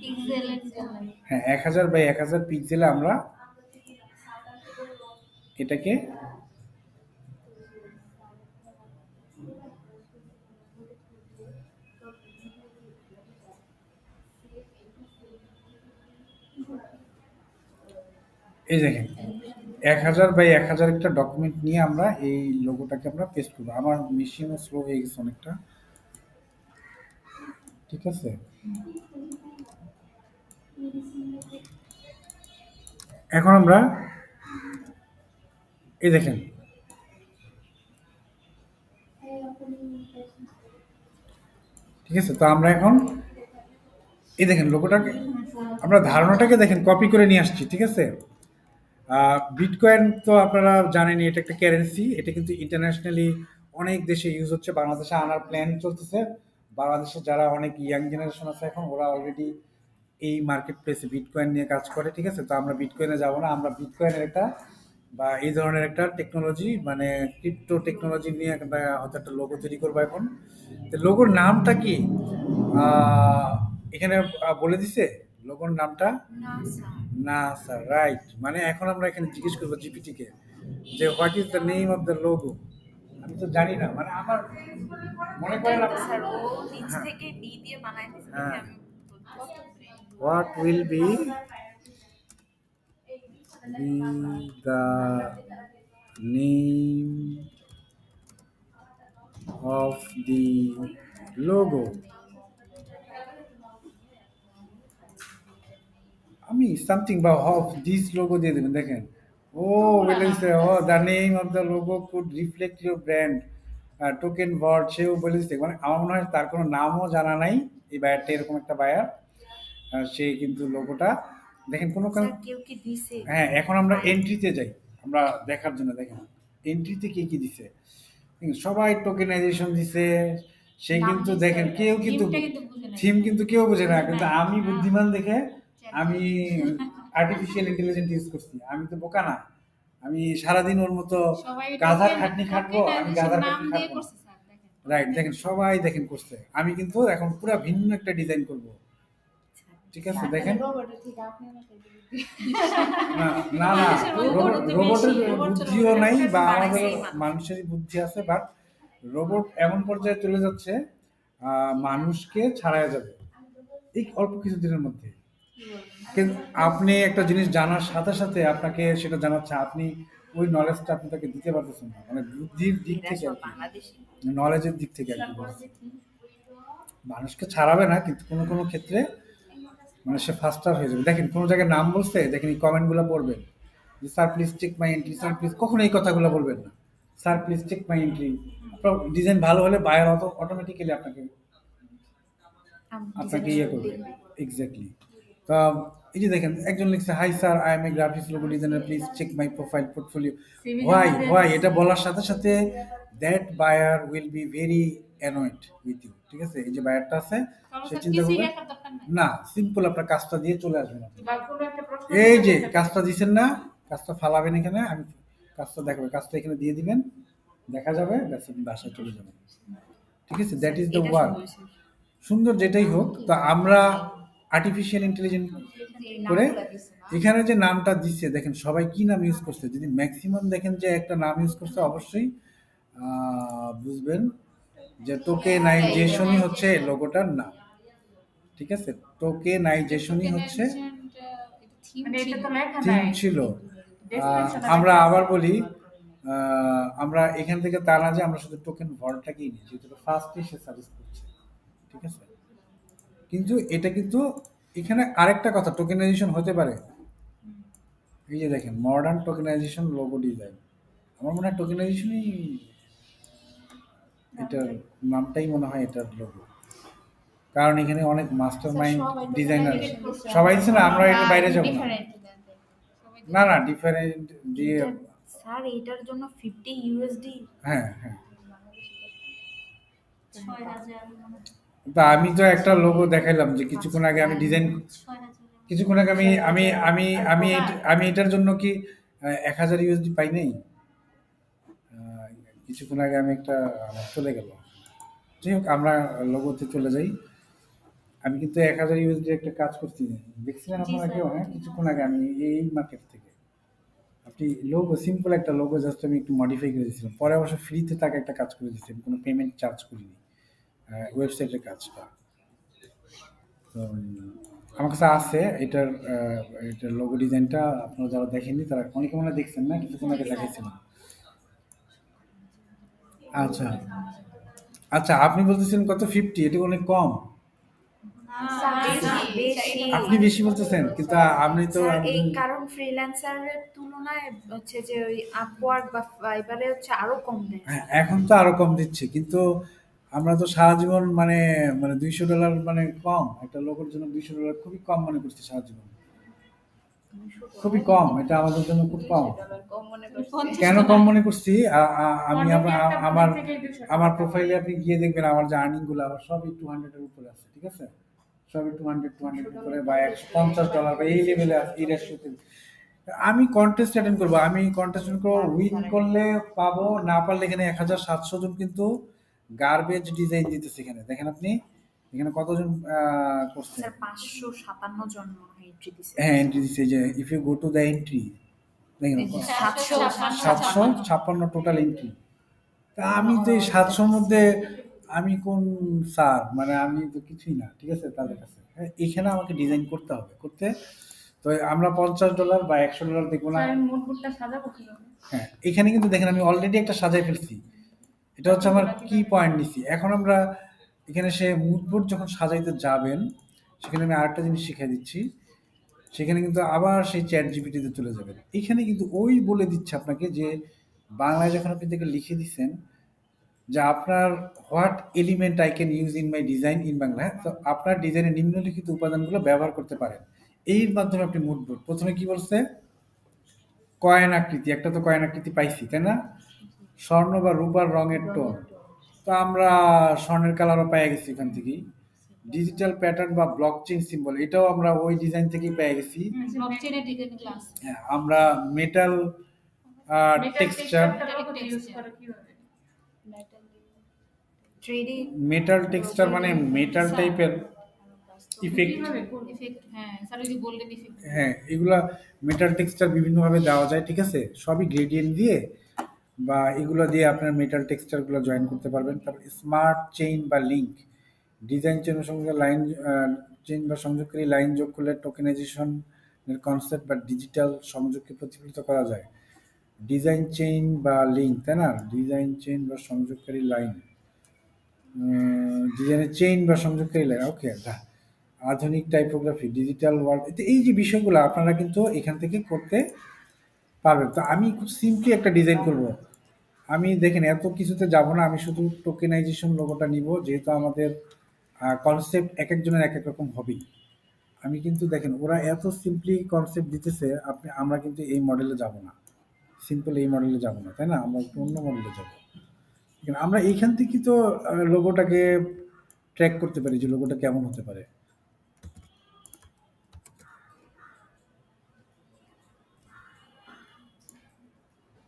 Speaker 2: পিক্সেলের জন্য
Speaker 1: হ্যাঁ 1000 বাই 1000 পিক্সেলে আমরা এটাকে এই দেখেন 1000 বাই 1000 একটা ডকুমেন্ট নিয়ে আমরা এই লোগোটাকে আমরা পেস্ট করবো। আমার মেশিনও স্লো হয়ে গেছে অনেকটা, ঠিক আছে? এখন আমরা এই দেখেন ঠিক আছে, তো আমরা এখন এই দেখেন লোগোটাকে আমরা ধারণাটাকে দেখেন কপি করে নিয়ে আসছি, ঠিক আছে? বিটকয়েন তো আপনারা জানেনই, এটা একটা কারেন্সি, এটা কিন্তু ইন্টারন্যাশনালি অনেক দেশে ইউজ হচ্ছে, বাংলাদেশে আনার প্ল্যান চলতেছে। বাংলাদেশে যারা অনেক ইয়াং জেনারেশন আছে এখন, ওরা অলরেডি এই মার্কেট প্লেসে বিটকয়েন নিয়ে কাজ করে, ঠিক আছে? তো আমরা বিটকয়েনে যাব না, আমরা বিটকয়েনের একটা বা এই ধরনের একটা টেকনোলজি মানে ক্রিপ্টো টেকনোলজি নিয়ে একটা হয়তো একটা লোগো তৈরি করবো এখন। তো লোগোর নামটা কি এখানে বলে দিছে লোগোর নামটা?
Speaker 3: না স্যার
Speaker 1: না স্যার, রাইট। মানে এখন আমরা এখানে জিজ্ঞেস করবো জিপিটি কে যে what is the name of the logo. আমি তো জানি না, মানে আমার মনে করেন
Speaker 3: স্যার ও নিচ
Speaker 1: হ্যাঁ
Speaker 3: থেকে বি দিয়ে বানাই দিয়েছে
Speaker 1: হ্যাঁ
Speaker 3: দেখে আমি বলতেছি।
Speaker 1: What will be the name of the logo. আমি সামথিং বা অফ দিস লোগো দিয়ে দেবেন, দেখেন ও বলেছে ও the name of the logo could reflect your brand token word, সেও বলেছে। মানে আমার মনে হয় তার কোনো নামও জানা নাই এই বায়ারটা, এরকম একটা বায়ার, সে কিন্তু লোগোটা দেখেন কোনো
Speaker 3: স্যার কেউ কি দিছে?
Speaker 1: হ্যাঁ এখন আমরা এন্ট্রিতে যাই আমরা দেখার জন্য, দেখেন এন্ট্রিতে কি কি দিছে। দেখেন, সবাই টোকেনাইজেশন দিছে, সে
Speaker 3: নাম
Speaker 1: কিন্তু
Speaker 3: দিছে,
Speaker 1: দেখেন কেউ কিন্তু
Speaker 3: থিমটা কিন্তু বুঝে নাই।
Speaker 1: থিম কিন্তু কেউ বোঝে না, কিন্তু আমি বুদ্ধিমান দেখে আমি আর্টিফিশিয়াল ইন্টেলিজেন্স ইউজ করছি। আমি তো বোকা না, আমি সারাদিন ওর মতো গাধার খাটনি খাটবো, আমি গাধার খাটনি খাটবো রাইট। দেখেন সবাই দেখেন করছে, আমি কিন্তু এখন পুরো ভিন্ন একটা ডিজাইন করব, ঠিক আছে? দেখেন না না না, রোবটের বুদ্ধিও নাই বা আমাদের মানুষেরই বুদ্ধি আছে, বাট রোবট এমন পর্যায়ে চলে যাচ্ছে মানুষকে ছাড়াই যাবে এই অল্প কিছুদিনের মধ্যে। কিন্তু আপনি একটা জিনিস জানার সাথে সাথে আপনাকে সেটা জানাচ্ছে, আপনি ওই নলেজটা আপনি তাকে দিতে পারতেছেন না, মানে বুদ্ধির দিক থেকে আর কি, নলেজের দিক থেকে আর কি বলছি। মানুষকে ছাড়াবে না, কিন্তু কোনো কোনো ক্ষেত্রে মানে সে ফাস্টার হয়ে যাবে। দেখেন কোনো জায়গায় নাম বলছে, দেখেন এই কমেন্টগুলো পড়বেন যে sir please check my entry, sir please, কখনো এই কথাগুলো বলবেন না, sir please check my entry. আপনার ডিজাইন ভালো হলে বায়ার অটোমেটিক্যালি আপনাকে আপনাকে ইয়ে করবে, এক্স্যাক্টলি। তো এই যে দেখেন একজন লিখছে, hi sir, I am a graphics logo designer, please check my profile portfolio. Why এটা বলার সাথে সাথে that buyer will be very annoyed with you, ঠিক আছে? এই যে বায়ারটা আছে সে চিন্তা করবে না, সিম্পল আপনার কাজটা দিয়ে চলে আসবেন আপনি। এই যে কাজটা দিচ্ছেন না, কাজটা ফালাবেন এখানে, আমি কাজটা দেখাবো, কাজটা এখানে দিয়ে দিবেন, দেখা যাবে, ব্যাস আপনি বাসায় চলে যাবেন, ঠিক আছে? That is the work. সুন্দর যেটাই হোক, তো আমরা আর্টিফিশিয়াল ইন্টেলিজেন্স করে এখানে যে নামটা দিচ্ছে, দেখেন সবাই কি নাম ইউজ করছে। যদি ম্যাক্সিমাম দেখেন যে একটা নাম ইউজ করছে, অবশ্যই বুঝবেন যে টোকেনাইজেশনই হচ্ছে লোগোটার নাম, ঠিক আছে? টোকেনাইজেশনই হচ্ছে থিম ছিল। আমরা আবার বলি, আমরা এখান থেকে তা না যে আমরা শুধু টোকেন ভরটাকেই নিই, যেহেতু ফার্স্টে সে সাজেস্ট করছে, ঠিক আছে? কিন্তু এটা কিন্তু এখানে আরেকটা কথা, টোকেনাইজেশন হতে পারে। এই যে দেখেন মডার্ন টোকেনাইজেশন লোগো ডিজাইন, আমার মনে হয় টোকেনাইজেশনই এটার নামটাই মনে হয় এটার লোগো, কারণ এখানে অনেক মাস্টার মাইন্ড ডিজাইনার সবাই আছে না, আমরা এর বাইরে যাব না। না না, ডিফারেন্ট দিয়ে
Speaker 3: স্যার এটার জন্য 50 ইউএসডি।
Speaker 1: হ্যাঁ হ্যাঁ,
Speaker 2: 6000
Speaker 1: তা আমি তো একটা লোগো দেখাইলাম যে কিছুক্ষণ আগে আমি ডিজাইন,
Speaker 2: 6000
Speaker 1: কিছুক্ষণ আগে আমি আমি আমি আমি আমি এটার জন্য কি 1000 ইউএসডি পাই নাই? কিছুক্ষণ আগে আমি একটা আমার চলে গেল। যাই হোক, আমরা লোগোতে চলে যাই। আমি কিন্তু 1000 ইউএসডি একটা কাজ করছি, দেখছিলেন আপনারা কেউ? হ্যাঁ, কিছুক্ষণ আগে আমি এই মার্কেট থেকে আপনি লোগো, সিম্পল একটা লোগো জাস্ট আমি একটু মডিফাই করে দিয়েছিলাম, পরে অবশ্য ফ্রিতে তাকে একটা কাজ করে দিয়েছিলাম, কোনো পেমেন্ট চার্জ করিনি, ওয়েবসাইটের কাজটা। তো আমার কাছে আছে এটার এটার লোগো ডিজাইনটা, আপনারা যারা দেখেননি তারা অনেকে মনে হয় দেখছেন না, কিছুক্ষণ আগে দেখাইছিলাম। আচ্ছা আচ্ছা, আপনি বলতেছেন কত? 50? এটা অনেক কম,
Speaker 3: বেশি।
Speaker 1: আপনি বেশি বলতেছেন, কিন্তু আপনি তো
Speaker 3: স্যার এই কারণ ফ্রিল্যান্সারের তুলনায় হচ্ছে যে ওই আপওয়ার্ক বা ফাইবারে হচ্ছে আরো কম দেয়।
Speaker 1: হ্যাঁ, এখন তো আরো কম দিচ্ছে, কিন্তু আমরা তো সারা জীবন মানে মানে $200 মানে কম, একটা লোকের জন্য $200 খুবই কম মনে করছি সারা জীবন, খুবই কম, এটা আমাদের জন্য খুব কম। কেন কম মনে করছি? আমি আমার আমার প্রোফাইলে আপনি গিয়ে দেখবেন আমার যে আর্নিং গুলো আমার সবই 200 এর উপরে আছে, ঠিক আছে? সবই 200 উপরে বা $150 বা এই লেভেলে আছে, এই রেশিওতে। আমি কন্টেস্ট অ্যাটেন্ড করবো, আমি কন্টেস্ট করবো, উইন করলে পাবো, না পারলে এখানে 1700 জন কিন্তু গার্বেজ ডিজাইন দিতেছে। এখানে দেখেন আপনি, এখানে কতজন করছে?
Speaker 3: স্যার 557 জন মনে হয় এন্ট্রি দিছে।
Speaker 1: হ্যাঁ, এন্ট্রি দিচ্ছে। যে if you go to the entry, দেখেন 756 টোটাল এন্ট্রি। তা আমি তো এই 700-র মধ্যে আমি কোন স্যার, মানে আমি তো কিছুই না, ঠিক আছে তাদের কাছে। হ্যাঁ, এখানে আমাকে ডিজাইন করতে হবে, করতে তো আমরা $50 বা $100 দেখবো না। হ্যাঁ, এখানে কিন্তু দেখেন আমি অলরেডি একটা সাজাই ফেলছি, এটা হচ্ছে আমার কি পয়েন্ট নিছি। এখন আমরা এখানে সে মুডবোর্ড যখন সাজাইতে যাবেন, সেখানে আমি আরেকটা জিনিস শিখিয়ে দিচ্ছি, সেখানে কিন্তু আবার সেই চ্যাট জিপিটিতে চলে যাবেন। এখানে কিন্তু ওই বলে দিচ্ছে আপনাকে যে বাংলায় যখন আপনি থেকে লিখে দিচ্ছেন যে আপনার what element I can use in my design in Bangla, তো আপনার ডিজাইনের নিম্নলিখিত উপাদানগুলো ব্যবহার করতে পারেন। এর মাধ্যমে আপনি মুডবোর্ড, প্রথমে কি বলছে? কয়েন আকৃতি, একটা তো কয়েন আকৃতি পাইছি, তাই না? স্বর্ণ বা রূপার রঙের টোন, তো আমরা স্বর্ণের কালারও পেয়ে গেছি এখান থেকেই। ডিজিটাল প্যাটার্ন বা ব্লকচেইন সিম্বল, এটাও আমরা ওই ডিজাইন থেকেই পেয়ে গেছি।
Speaker 2: ব্লকচেইনের ডিজাইন ক্লাস
Speaker 1: হ্যাঁ, আমরা মেটাল টেক্সচার,
Speaker 2: ইউজ করে কিভাবে
Speaker 1: মেটাল টেক্সচার মানে মেটাল টাইপের ইফেক্ট।
Speaker 2: ইফেক্ট, হ্যাঁ স্যার ওই যে গোল্ডেন ইফেক্ট,
Speaker 1: হ্যাঁ, এগুলা মেটাল টেক্সচার বিভিন্নভাবে দেওয়া যায়, ঠিক আছে, সবই গ্রেডিয়েন্ট দিয়ে বা এগুলো দিয়ে আপনার মেটাল টেক্সচারগুলো জয়েন করতে পারবেন। তারপর স্মার্ট চেইন বা লিঙ্ক, ডিজাইন চেইনের সঙ্গে লাইন চেইন বা সংযোগকারী লাইন যোগ করলে টোকেনাইজেশন কনসেপ্ট বা ডিজিটাল সংযোগকে প্রতিফলিত করা যায়। ডিজাইন চেইন বা লিঙ্ক, তাই না, ডিজাইন চেইন বা সংযোগকারী লাইন, ডিজাইনের চেইন বা সংযোগকারী লাইন, ওকে। আধুনিক টাইপোগ্রাফি, ডিজিটাল ওয়ার্ল্ড, এই যে বিষয়গুলো আপনারা কিন্তু এখান থেকে করতে পারবেন। তো আমি খুব সিম্পলি একটা ডিজাইন করব। আমি দেখেন এত কিছুতে যাব না, আমি শুধু টোকেনাইজেশন লোগোটা নিব, যেহেতু আমাদের কনসেপ্ট এক একজনের এক এক রকম হবেই। আমি কিন্তু দেখেন ওরা এত সিম্পলি কনসেপ্ট দিতেছে, আমরা কিন্তু এই মডেলে যাব না, সিম্পল এই মডেলে যাব না, তাই না, আমরা একটু অন্য মডেলে যাব। আমরা এইখান থেকে তো লোগোটাকে ট্র্যাক করতে পারি যে লোগোটা কেমন হতে পারে।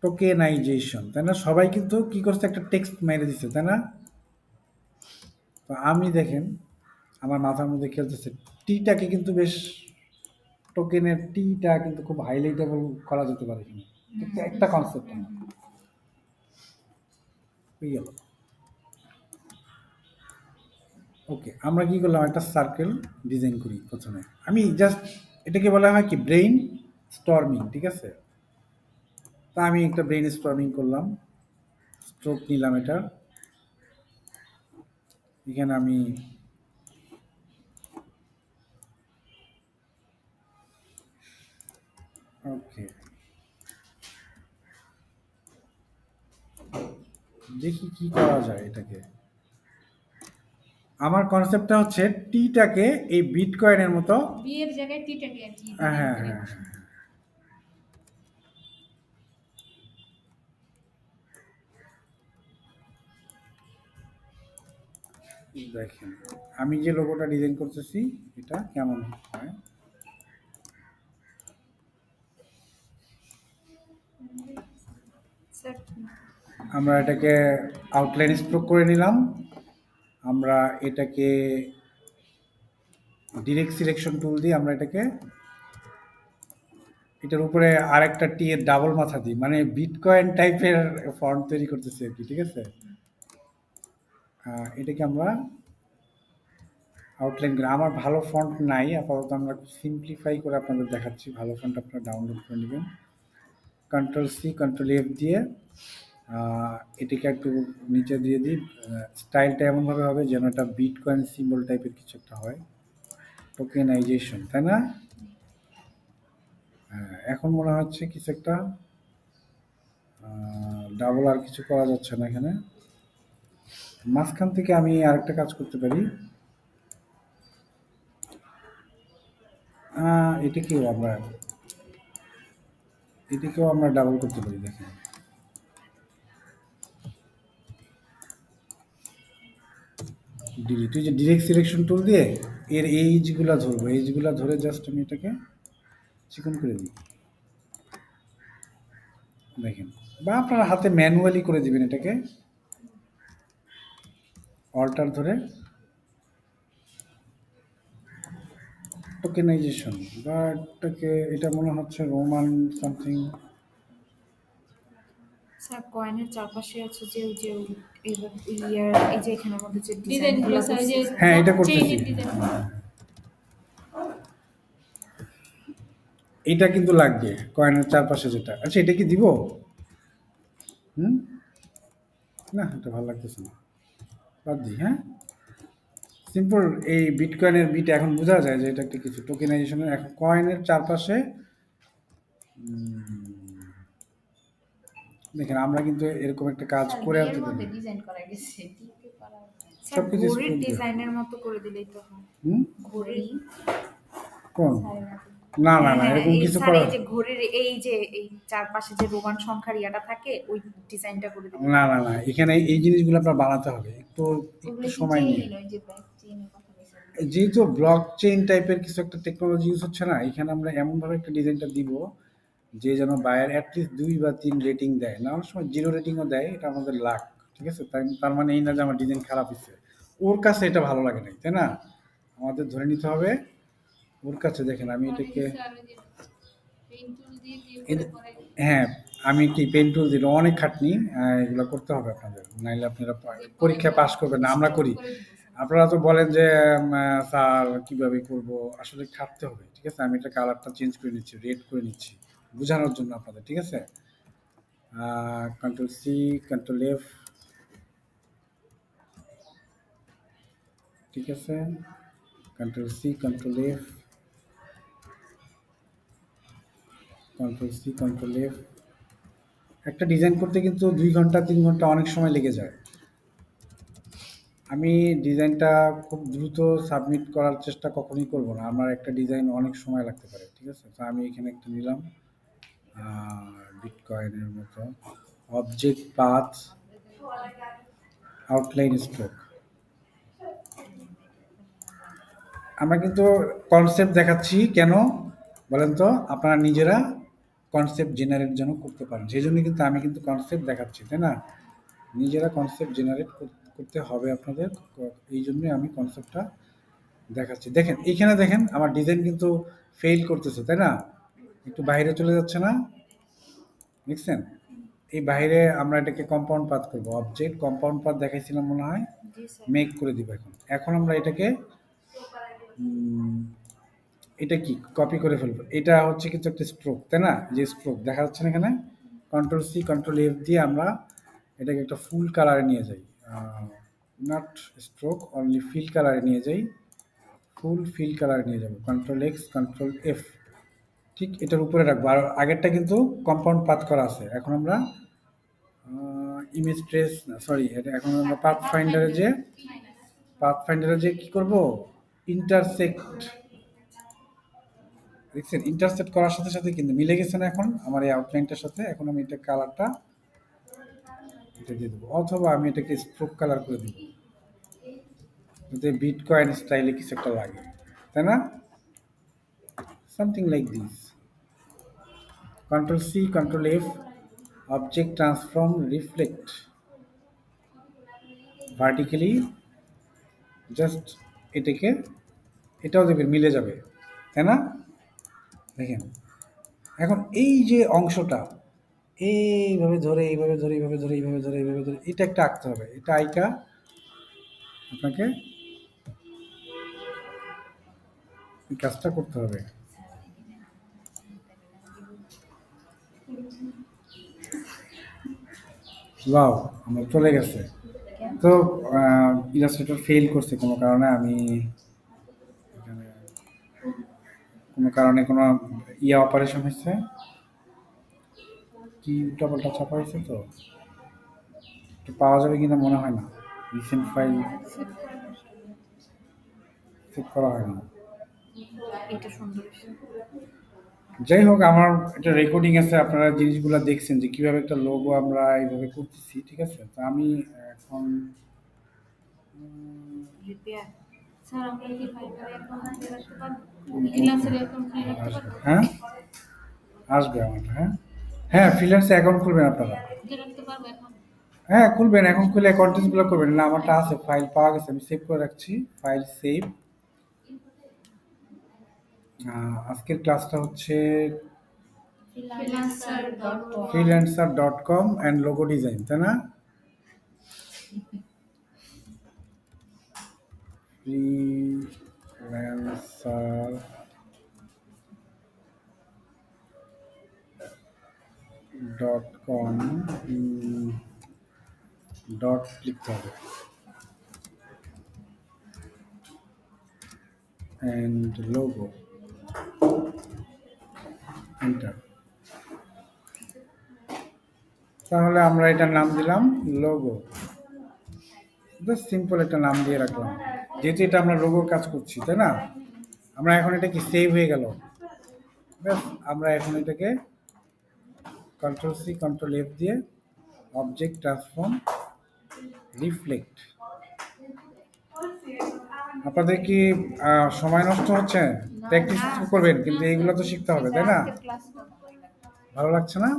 Speaker 1: টোকেনাইজেশন, তাই না, সবাই কিন্তু কি করছে, একটা টেক্সট মেরে দিচ্ছে, তাই না। তো আমি দেখেন আমার মাথার মধ্যে খেলতেছে, টিটাকে কিন্তু বেশ, টোকেনের টিটা কিন্তু খুব হাইলাইটেবল করা যেতে পারে কিনা, একটা কনসেপ্ট হয়ে গেল। ওকে, আমরা কি করলাম, একটা সার্কেল ডিজাইন করি প্রথমে। আমি জাস্ট এটাকে বলা হয় কি ব্রেইন স্টর্মিং, ঠিক আছে। তা আমি একটা ব্রেইন স্টর্মিং করলাম, স্ট্রোক নিলাম এটা, এখানে আমি ওকে দেখি কি করা যায় এটাকে। আমার কনসেপ্টটা হচ্ছে টিটাকে এই বিটকয়েনের মতো,
Speaker 2: বি এর জায়গায় টিটাকে আর কি
Speaker 1: হ্যাঁ হ্যাঁ হ্যাঁ, দেখেন আমি যে লোগোটা ডিজাইন করতেছি এটা কেমন হয়। আমরা এটাকে আউটলাইন স্ট্রোক করে নিলাম। আমরা এটাকে ডিরেক্ট সিলেকশন টুল দিয়ে আমরা এটাকে এটার উপরে আরেকটা টি এর ডাবল মাথা দিই, মানে বিটকয়েন টাইপের ফন্ট তৈরি করতেছি আর কি, ঠিক আছে। এটাকে আমরা আউটলাইন করি। আমার ভালো ফন্ট নাই আপাতত, আমরা সিম্পলিফাই করে আপনাদের দেখাচ্ছি। ভালো ফন্ট আপনারা ডাউনলোড করে নেবেন, কন্ট্রোল সি কন্ট্রোল এফ দিয়ে এটাকে একটু নিচে দিয়ে দিই। স্টাইলটা এমনভাবে হবে যেন একটা বিটকয়েন সিম্বল টাইপের কিছু একটা হয়, টোকেনাইজেশন, তাই না। এখন মনে হচ্ছে কিছু একটা ডাবল, আর কিছু করা যাচ্ছে না এখানে। মাঝখান থেকে আমি আরেকটা কাজ করতে পারি, এটাকেও আমরা ডাবল করতে পারি। দেখেন ডিলিট, যে ডিরেক্ট সিলেকশন টুল দিয়ে এর এইজগুলা ধরবো, এইজগুলা ধরে জাস্ট আমি এটাকে চিকন করে দিই, দেখেন। বা আপনারা হাতে ম্যানুয়ালি করে দিবেন, এটাকে অল্টার ধরে টোকেনাইজেশন, বা এটাকে, এটা মনে হচ্ছে রোমান সামথিং।
Speaker 3: স্যার কয়েনের চারপাশে আছে যে এই যে এখানের মধ্যে যে
Speaker 2: ডিজাইনগুলো স্যার যে
Speaker 1: হ্যাঁ এটা করতেছি, এটা কিন্তু লাগবে কয়েনের চারপাশে যেটা। আচ্ছা এটা কি দিব? না এটা ভালো লাগতেছে না, বাদ দিই। হ্যাঁ, সিম্পল এই বিটকয়েনের বিট এখন বোঝা যায় যে এটা একটা কিছু টোকেনাইজেশনের। এখন কয়েনের চারপাশে দেখেন আমরা কিন্তু এরকম একটা কাজ করে আনতে পারি,
Speaker 2: ডিজাইন করা গেছে
Speaker 1: সবকিছু
Speaker 3: ঘড়ির ডিজাইনের মতো করে দিলেই তো হয়। ঘড়ি
Speaker 1: কোন, না না না এরকম কিছু করা,
Speaker 3: এই যে ঘড়ির এই যে এই চারপাশে যে রোমান সংখ্যার ইয়াটা থাকে ওই ডিজাইনটা করে দিবেন।
Speaker 1: না না না, এখানে এই জিনিসগুলো আপনার বানাতে হবে, একটু সময় নিয়ে। যেহেতু ব্লক চেইন টাইপের কিছু একটা টেকনোলজি ইউজ হচ্ছে না, এখানে আমরা এমনভাবে একটা ডিজাইনটা দিব যে যেন বায়ার অ্যাটলিস্ট 2 বা 3 রেটিং দেয়, না অনেক সময় 0 রেটিংও দেয়, এটা আমাদের লাক। ঠিক আছে, তার মানে এই না যে আমার ডিজাইন খারাপ হচ্ছে, ওর কাছে এটা ভালো লাগে নাই, তাই না? আমাদের ধরে নিতে হবে ওর কাছে। দেখেন আমি এটাকে হ্যাঁ, আমি কি পেন টুল দিলে অনেক খাটনি, এগুলো করতে হবে আপনাদের, নাইলে আপনারা পরীক্ষা পাস করবেন না। আমরা করি, আপনারা তো বলেন যে স্যার কিভাবে করব, আসলে খাটতে হবে। ঠিক আছে, আমি এটা কালারটা চেঞ্জ করে নিচ্ছি, রেড করে নিচ্ছি বোঝানোর জন্য আপনাদের। ঠিক আছে, কন্ট্রোল সি কন্ট্রোল এফ, ঠিক আছে, control C control F, control C control F. একটা ডিজাইন করতে কিন্তু 2 ঘন্টা 3 ঘন্টা অনেক সময় লেগে যায়। আমি ডিজাইনটা খুব দ্রুত সাবমিট করার চেষ্টা কখনোই করব না, আমার একটা ডিজাইন অনেক সময় লাগতে পারে। ঠিক আছে, তো আমি এখানে একটা নিলাম বিটকয়েনের মতো অবজেক্ট পাথ আউটলাইন স্ট্রোক। আমরা কিন্তু কনসেপ্ট দেখাচ্ছি কেন বলেন তো, আপনারা নিজেরা কনসেপ্ট জেনারেট যেন করতে পারেন, সেই জন্য কিন্তু আমি কিন্তু কনসেপ্ট দেখাচ্ছি, তাই না? নিজেরা কনসেপ্ট জেনারেট করতে হবে আপনাদের, এই জন্যই আমি কনসেপ্টটা দেখাচ্ছি। দেখেন এইখানে দেখেন আমার ডিজাইন কিন্তু ফেল করতেছে, তাই না? একটু বাইরে চলে যাচ্ছে না, দেখছেন? এই বাইরে আমরা এটাকে কম্পাউন্ড পাথ করব, অবজেক্ট কম্পাউন্ড পাথ দেখাইছিলাম মনে হয়, মেক করে দিব। এখন এখন আমরা এটাকে এটা কি কপি করে ফেলবো। এটা হচ্ছে কিন্তু একটা স্ট্রোক, তাই না? যে স্ট্রোক দেখা যাচ্ছে না এখানে, কন্ট্রোল সি কন্ট্রোল এফ দিয়ে আমরা এটাকে একটা ফুল কালারে নিয়ে যাই, নট স্ট্রোক, অনলি ফিল কালারে নিয়ে যাই, ফুল ফিল কালারে নিয়ে যাবো, কন্ট্রোল এক্স কন্ট্রোল এফ। ঠিক এটার উপরে রাখবো, আর আগেরটা কিন্তু কম্পাউন্ড পাথ করা আছে। এখন আমরা ইমেজ ট্রেস না, সরি, এটা এখন আমরা পাথ ফাইন্ডারে যে কি করব, ইন্টারসেক্ট, দেখছেন ইন্টারসেক্ট করার সাথে সাথে কিন্তু মিলে গেছে না এখন আমার এই আউটলাইনটার সাথে। এখন আমি এটা কালারটা এটা দিয়ে দেবো, অথবা আমি এটাকে স্ট্রোক কালার করে দিব, যাতে বিটকয়েন স্টাইলে কিছু একটা লাগে, তাই না? Something like this. Control C control F, object transform reflect vertically, just এটাকে, এটাও দেখবেন মিলে যাবে, তাই না? দেখেন এখন এই যে অংশটা এইভাবে ধরে এইভাবে ধরে এইভাবে ধরে এইভাবে ধরে এইভাবে ধরে এটা একটা আঁকতে হবে। এটা আঁকা আপনাকে এই কাজটা করতে হবে। ওয়াও, আমার চলে গেছে। তো ইলাস্ট্রেটর ফেল করছে কোনো কারণে, আমি এখানে কোনো কারণে কোনো অপারেশন হয়েছে, কি উল্টাপাল্টা ছাপা হয়েছে, তো একটু পাওয়া যাবে কিনা মনে হয় না, রিসেন্ট ফাইল সেভ করা হয়নি।
Speaker 3: এটা সুন্দর।
Speaker 1: যাই হোক, আমার একটা রেকর্ডিং আছে, আপনারা জিনিসগুলো দেখছেন যে কিভাবে একটা লোগো আমরা এইভাবে করতেছি। ঠিক আছে, তো আমি এখন
Speaker 3: রিপেয়ার
Speaker 2: স্যার আমরা কি ফাইবারে অ্যাকাউন্ট খুলে রাখতে পারবো? ফ্রিল্যান্সারে অ্যাকাউন্ট খুলে রাখতে পারবো?
Speaker 1: হ্যাঁ আসবে আমার, হ্যাঁ হ্যাঁ, ফ্রিল্যান্সে অ্যাকাউন্ট খুলবেন আপনারা,
Speaker 2: খুলে রাখতে পারবো এখন?
Speaker 1: হ্যাঁ খুলবেন, এখন খুলে কন্টেন্টসগুলো করবেন। না আমারটা আছে, ফাইল পাওয়া গেছে, আমি সেভ করে রাখছি, ফাইল সেভ। আজকের ক্লাসটা হচ্ছে
Speaker 2: freelancer.com
Speaker 1: freelancer.com and logo design, তাই না? freelancer.com ডট লিখতে হবে, অ্যান্ড লোগো, এন্টার। তাহলে আমরা এটার নাম দিলাম লোগো, জাস্ট সিম্পল একটা নাম দিয়ে রাখলাম, যেহেতু এটা আমরা লোগোর কাজ করছি, তাই না? আমরা এখন এটা কি সেভ হয়ে গেল, ব্যাস। আমরা এখন এটাকে কন্ট্রোল সি কন্ট্রোল এফ দিয়ে অবজেক্ট ট্রান্সফর্ম রিফ্লেক্ট, আপনাদের কি সময় নষ্ট হচ্ছে? প্র্যাকটিস করবেন কিন্তু এইগুলো তো শিখতে হবে, তাই না?
Speaker 2: ক্লাস
Speaker 1: ভালো লাগছে না?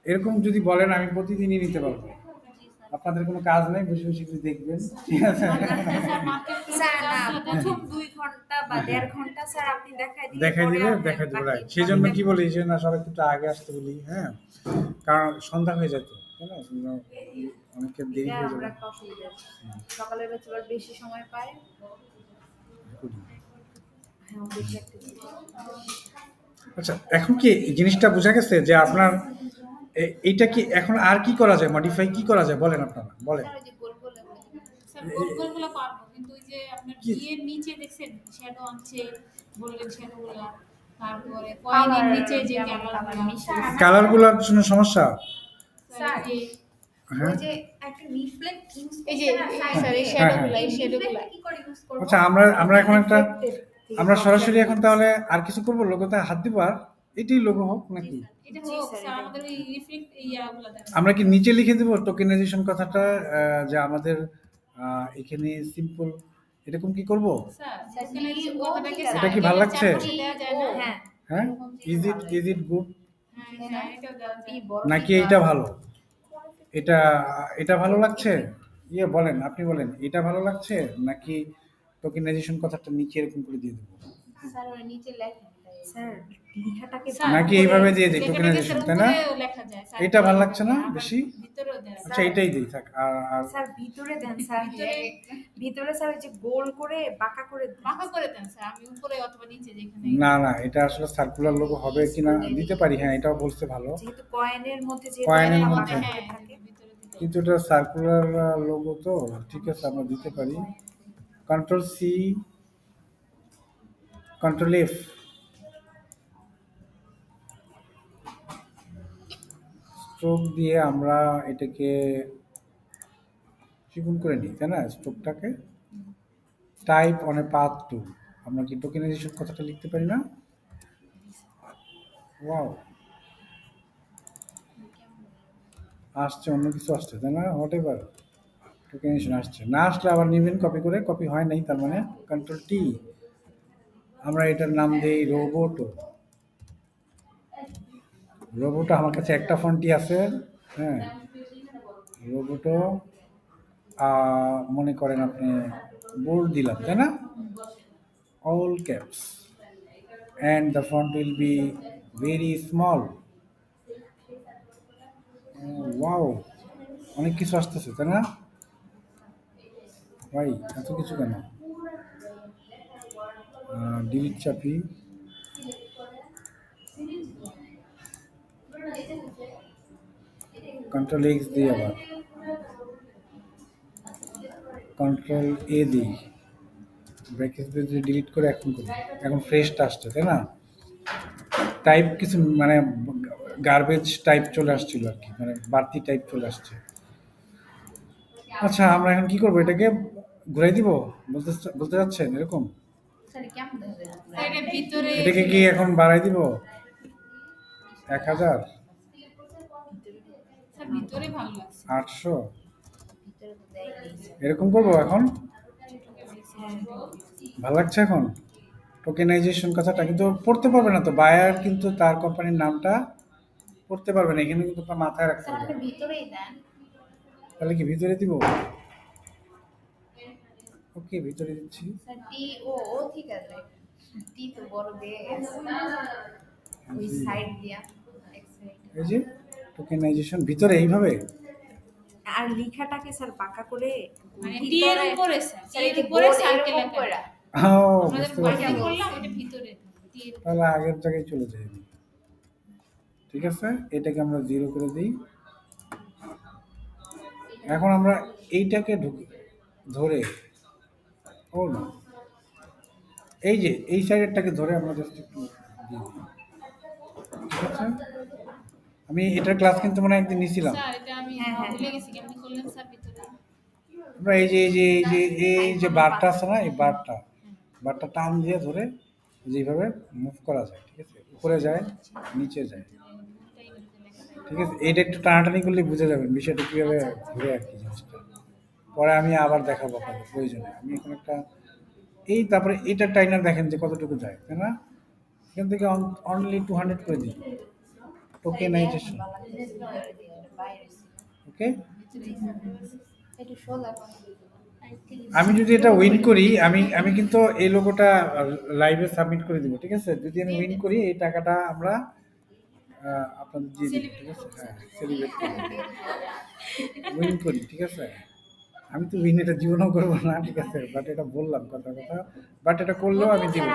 Speaker 1: এরকম যদি বলেন আমি প্রতিদিনই নিতে পারবো। আপনাদের কোনো কাজ নেই, বসে বসে একটু দেখবেন, ঠিক আছে?
Speaker 3: স্যার না, প্রথম 2 ঘন্টা বা 1.5 ঘন্টা স্যার আপনি দেখাই দিলে
Speaker 1: দেখাই
Speaker 3: পরে
Speaker 1: দিলে
Speaker 3: আপনার
Speaker 1: দেখাই দেবো,
Speaker 3: বাকি-
Speaker 1: রাইট। সেই জন্য
Speaker 3: বাকিটা
Speaker 1: কি বলি যে না, সবাই একটু আগে আসতে বলি, হ্যাঁ, কারণ সন্ধ্যা হয়ে যেত, তাই না? অনেকের দেরি
Speaker 3: এটা
Speaker 1: হয়ে
Speaker 3: আমরা
Speaker 1: যাবে।
Speaker 3: একটা অসুবিধা আছে। সকালের ব্যাচে আবার বেশি সময় পায়। হ্যাঁ, বেশি activity।
Speaker 1: আচ্ছা, এখন কি এই জিনিসটা বোঝা গেছে যে আপনার এইটা কি এখন আর কি করা যায়, মডিফাই কি করা যায় বলেন, আপনারা বলেন।
Speaker 2: স্যার ওই যে গোল গোল
Speaker 4: স্যার গোলগুলো পারবো, কিন্তু ওই যে আপনার
Speaker 1: কি?
Speaker 4: বিয়ের নিচে দেখছেন শ্যাডো আনছে, গোল্ডেন শ্যাডো গুলা, তারপরে কয়েনের নিচে যে
Speaker 1: কালারগুলোর জন্য সমস্যা,
Speaker 4: স্যার যে
Speaker 1: হ্যাঁ।
Speaker 2: ওই যে একটা রিফ্লেক্ট ইউজ
Speaker 4: এই যে
Speaker 2: স্যার এই
Speaker 1: হ্যাঁ,
Speaker 2: শ্যাডোগুলো
Speaker 1: হ্যাঁ।
Speaker 2: এই শ্যাডোগুলো কি করে ইউজ করব?
Speaker 1: আচ্ছা, আমরা এখন একটা আমরা সরাসরি এখন তাহলে আর কিছু করবো, লোগোতে হাত দিব, আর এটাই লোগো হোক নাকি?
Speaker 4: এটা হোক স্যার, আমাদের ওই রিফ্লেক্ট ইয়াগুলো দেন।
Speaker 1: আমরা কি নিচে লিখে দেবো টোকেনাইজেশন কথাটা, যে আমাদের এখানে সিম্পল, এরকম কি করব?
Speaker 4: স্যার
Speaker 2: স্যার,
Speaker 4: tokenization
Speaker 2: DO
Speaker 4: কথাটাকে
Speaker 2: ঠিক আছে।
Speaker 1: এটা কি ভালো লাগছে?
Speaker 4: চারপাশে দেওয়া যায় না?
Speaker 3: হ্যাঁ,
Speaker 1: হ্যাঁ, ইজ ইট গুড
Speaker 4: হ্যাঁ, স্যার, এটাও দেওয়া যায়।
Speaker 1: নাকি এইটা ভালো? এটা এটা ভালো লাগছে? ইয়ে বলেন, আপনি বলেন, এটা ভালো লাগছে নাকি টোকেনাইজেশন কথাটা নিচে এরকম করে দিয়ে দেবো,
Speaker 2: স্যার ওই নিচে লেখেন
Speaker 3: স্যার লেখাটাকে
Speaker 4: স্যার,
Speaker 1: নাকি এইভাবে দিয়ে দিই
Speaker 4: লেখাটাকে
Speaker 1: টোকেনাইজেশন,
Speaker 4: স্যার
Speaker 1: তাই না?
Speaker 4: উপরেও লেখা যায়, স্যার।
Speaker 1: এটা ভালো লাগছে না
Speaker 4: আবার
Speaker 1: বেশি?
Speaker 4: ভিতরেও দেওয়া যায়।
Speaker 1: আচ্ছা, এটাই দিই থাক। আর
Speaker 3: স্যার ভিতরে দেন স্যার, ভিতরে স্যার ওই যে গোল করে বাঁকা করে দেন।
Speaker 4: বাঁকা করে দেন স্যার, আমি উপরে অথবা নিচে যেখানে।
Speaker 1: না না, এটা আসলে সার্কুলার লোগো হবে কিনা দিতে পারি, হ্যাঁ, এটাও বলতে ভালো,
Speaker 3: যেহেতু কয়েনের মধ্যে যে
Speaker 1: কয়েনের
Speaker 3: বাঁকা
Speaker 1: মধ্যে।
Speaker 3: বাঁকা
Speaker 4: হ্যাঁ,
Speaker 3: থাকে।
Speaker 4: ভিতরে দিতে।
Speaker 1: কিন্তু এটা সার্কুলার লোগো তো, ঠিক আছে, আমরা দিতে পারি। Control C, control F, stroke দিয়ে আমরা এটাকে চিকুন করে নিই, তাই না? স্ট্রোকটাকে type on a path to, আমরা কি টোকেনাইজেশন কথাটা লিখতে পারি না? ওয়াও, আসছে, অন্য কিছু আসছে, তাই না? হোয়াট এভার, টোকেনাইজেশন আসছে, না আসলে আবার নিবেন কপি করে, কপি হয় নাই তার মানে কন্ট্রোল টি, আমরা এটার নাম দিই রোবোটো। রোবোটো আমার কাছে একটা ফন্টই আছে, হ্যাঁ, রোবোটো। মনে করেন আপনি বোল্ড দিলাম, তাই না? All caps, and the font will be very small. Wow, অনেক কিছু আসতেছে, তাই না? ভাই, এত কিছু কেন? ডিলিট চাপি, কন্ট্রোল এক্স দিই, আবার কন্ট্রোল এ দিই, ব্র্যাকেট দিয়ে ডিলিট করে এখন করি, এখন ফ্রেশটা আসছে, তাই না? টাইপ কিছু মানে গার্বেজ টাইপ চলে আসছিল আর কি, মানে বাড়তি টাইপ চলে আসছে। আচ্ছা, আমরা এখন কি করবো, এটাকে ঘুরাই দিব, বলতে বলতে যাচ্ছেন এরকম?
Speaker 2: স্যার কেমন হবে?
Speaker 4: স্যার, এটা ভিতরে
Speaker 1: এটাকে কি এখন বাড়াই দিব 1000,
Speaker 4: স্যার ভিতরে ভালো লাগছে।
Speaker 1: 800,
Speaker 2: ভিতরে তো দেয়নি।
Speaker 1: এরকম করবো এখন? ভালো লাগছে এখন টোকেনাইজেশন কথাটা? কিন্তু পড়তে পারবে না তো, বায়ার কিন্তু তার কোম্পানির নামটা পড়তে পারবে না, এখানে কিন্তু আপনার মাথায় রাখতে
Speaker 2: স্যার
Speaker 1: হবে।
Speaker 2: আপনি ভিতরেই দেন।
Speaker 1: তাহলে কি ভিতরে দিব? ওকে, ভিতরে দিচ্ছি।
Speaker 2: স্যার টি ও ও ঠিক আছে, টি তো বড় দিয়ে গেছে ওই সাইড দিয়া এক সাইড।
Speaker 1: এই যে টোকেনাইজেশন ভিতরে এইভাবে,
Speaker 3: আর লেখাটাকে স্যার বাঁকা করে
Speaker 4: মানে টি এর উপরে স্যার, টি এর
Speaker 2: যে
Speaker 4: উপরে
Speaker 2: গোল
Speaker 4: সার্কেল
Speaker 2: এরকম করে।
Speaker 1: ও
Speaker 4: আমাদের
Speaker 1: বুঝতে
Speaker 4: পয়সা
Speaker 1: পারছি,
Speaker 4: করলাম, এটা ভিতরে টি এর।
Speaker 1: তাহলে আগের জায়গায় চলে যাই আমি। ঠিক আছে, এটাকে আমরা 0 করে দিই। এখন আমরা এইটাকে ধরে, ও না, এই যে এই সাইডেরটাকে ধরে আমরা জাস্ট একটু দিয়ে দিই। ঠিক আছে, আমি এটার ক্লাস কিন্তু মনে হয় একদিন নিয়েছিলাম।
Speaker 4: স্যার এটা আমি
Speaker 3: হ্যাঁ, হ্যাঁ।
Speaker 4: ভুলে গেছি, কেমন করলেন স্যার ভিতরে?
Speaker 1: আমরা এই যে বারটা আছে না, এই বারটা টান দিয়ে ধরে যেভাবে মুভ করা যায়, ঠিক আছে, উপরে যায়, নিচে যায়, ঠিক আছে, এইটা একটু টানাটানি করলে বুঝে যাবেন বিষয়টা কিভাবে ঘুরে আর কি জিনিসটা। পরে আমি আবার দেখাবো আপনাদের প্রয়োজনে। আমি এখন একটা এই তারপরে এটা টাইনার দেখেন যে কতটুকু যায়, তাই না? এখান থেকে অনলি 200 করে দিই টোকেনাইজেশন।
Speaker 2: বাইরে
Speaker 1: ওকে,
Speaker 2: একটু সোজা কর।
Speaker 1: আমি যদি এটা উইন করি, আমি কিন্তু এই লোগোটা লাইভে সাবমিট করে দিব, ঠিক আছে? যদি আমি উইন করি এই টাকাটা আমরা আপনাদের দিয়ে দিব, ঠিক আছে? হ্যাঁ, সেলিব্রেট করি, উইন করি, ঠিক আছে? আমি তো উইন এটা জীবনও করবো না, ঠিক আছে, বাট এটা বললাম কথা, বাট এটা করলেও আমি দিব।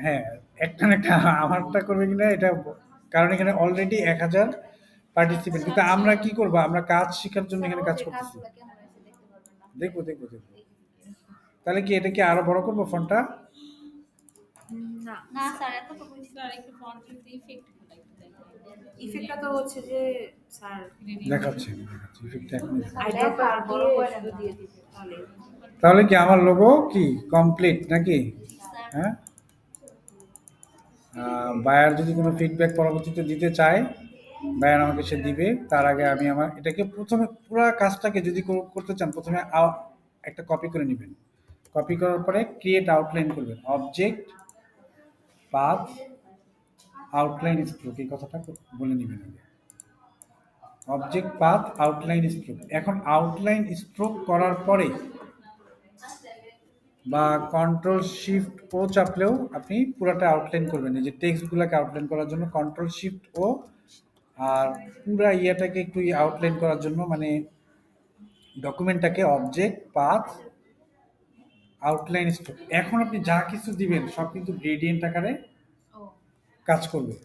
Speaker 1: হ্যাঁ, একটা না একটা আমারটা করবে কিনা এটা, কারণ এখানে অলরেডি 1000 পার্টিসিপেন্ট, কিন্তু আমরা কি করবো, আমরা কাজ শেখার জন্য এখানে কাজ করতেছি। দেখবো দেখবো দেখবো। তাহলে কি এটা কি আরো বড় করবো ফোনটা?
Speaker 3: না,
Speaker 4: না স্যার এত তো বুঝছি স্যার একটু ফন্ট ইফেক্ট
Speaker 3: ইফেক্টটা তো হচ্ছে যে স্যার
Speaker 1: দেখাচ্ছি ইফেক্টটা এখন।
Speaker 3: আইড্রপার আর বড় করে দিয়ে দিবে তাহলে।
Speaker 1: তাহলে কি আমার লোগো কি কমপ্লিট নাকি? হ্যাঁ, বায়ার যদি কোনো ফিডব্যাক পরবর্তীতে দিতে চায়, বায়ার আমাকে সে দিবে। তার আগে আমি আমার এটাকে প্রথমে পুরো কাজটাকে যদি করতে চান, প্রথমে একটা কপি করে নেবেন। কপি করার পরে ক্রিয়েট আউটলাইন করবেন, অবজেক্ট পাথ আউটলাইন স্ট্রোক, এই কথাটা বলে নেবেন আগে। Object path outline stroke. এখন আউটলাইন স্ট্রোক করার পরে বা কন্ট্রোল শিফট ও চাপলেও আপনি পুরাটা আউটলাইন করবেন। এই যে টেক্সটগুলোকে আউটলাইন করার জন্য কন্ট্রোল শিফট ও, আর পুরা ইয়েটাকে একটু আউটলাইন করার জন্য মানে ডকুমেন্টটাকে অবজেক্ট পাথ আউটলাইন স্ট্রোক। এখন আপনি যা কিছু দিবেন সব কিন্তু গ্রেডিয়েন্ট আকারে কাজ করবে।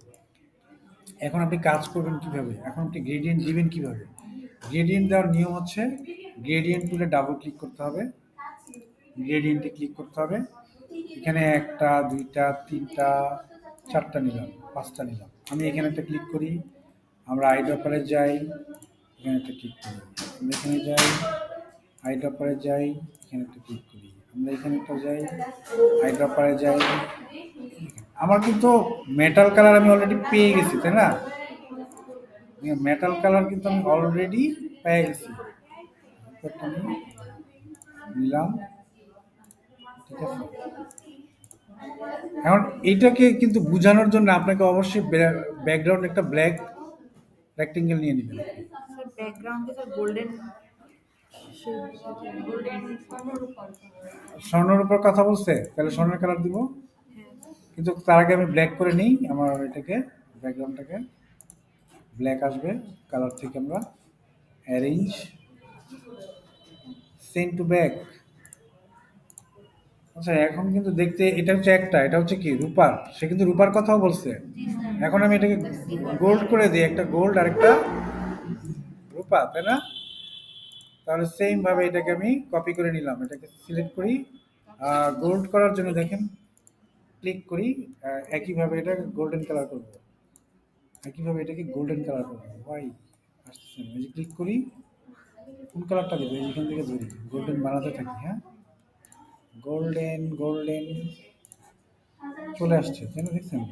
Speaker 1: এখন আপনি কাজ করবেন কিভাবে, এখন আপনি গ্রেডিয়েন্ট দিবেন কিভাবে? গ্রেডিয়েন্ট দেওয়ার নিয়ম হচ্ছে গ্রেডিয়েন্ট টুলে ডাবল ক্লিক করতে হবে, গ্রেডিয়েন্টে ক্লিক করতে হবে। এখানে 1টা 2টা 3টা 4টা নিলাম, 5টা নিলাম। আমি এখানে একটা ক্লিক করি, আমরা আইড্রপারে যাই, এখানে একটা ক্লিক করি, আমরা এখানে যাই, আইড্রপারে যাই, এখানে একটা ক্লিক করি, আমরা এখানে একটা যাই, আইড্রপারে যাই। আমার কিন্তু মেটাল কালার আমি অলরেডি পেয়ে গেছি, তাই না? মেটাল কালার কিন্তু আমি অলরেডি পেয়ে গেছি। নিলাম, ঠিক আছে। এখন এইটাকে কিন্তু বোঝানোর জন্য আপনাকে অবশ্যই ব্যাকগ্রাউন্ড একটা ব্ল্যাক রেক্টেঙ্গেল নিয়ে নেবেন।
Speaker 3: স্যার ব্যাকগ্রাউন্ডে তো গোল্ডেন
Speaker 1: স্বর্ণের উপর কথা বলছে, তাহলে স্বর্ণের কালার দিব, কিন্তু তার আগে আমি ব্ল্যাক করে নিই। আমার এটাকে ব্যাকগ্রাউন্ডটাকে ব্ল্যাক আসবে, কালার থেকে আমরা অ্যারেঞ্জ সেন্ড টু ব্যাক। আচ্ছা, এখন কিন্তু দেখতে এটা হচ্ছে একটা, এটা হচ্ছে কি রূপার, সে কিন্তু রূপার কথাও বলছে। এখন আমি এটাকে গোল্ড করে দিই, একটা গোল্ড আর একটা রূপা, তাই না? তাহলে সেম ভাবে এটাকে আমি কপি করে নিলাম, এটাকে সিলেক্ট করি, গোল্ড করার জন্য দেখেন ক্লিক করি, একইভাবে এটা গোল্ডেন কালার করবো, একইভাবে এটাকে গোল্ডেন কালার করবো। ওয়াই আসছে না, এই যে ক্লিক করি, কোন কালারটা দেবো, এখান থেকে ধরি, গোল্ডেন বানাতে থাকি। হ্যাঁ, গোল্ডেন গোল্ডেন চলে আসছে, তাই না? দেখছেন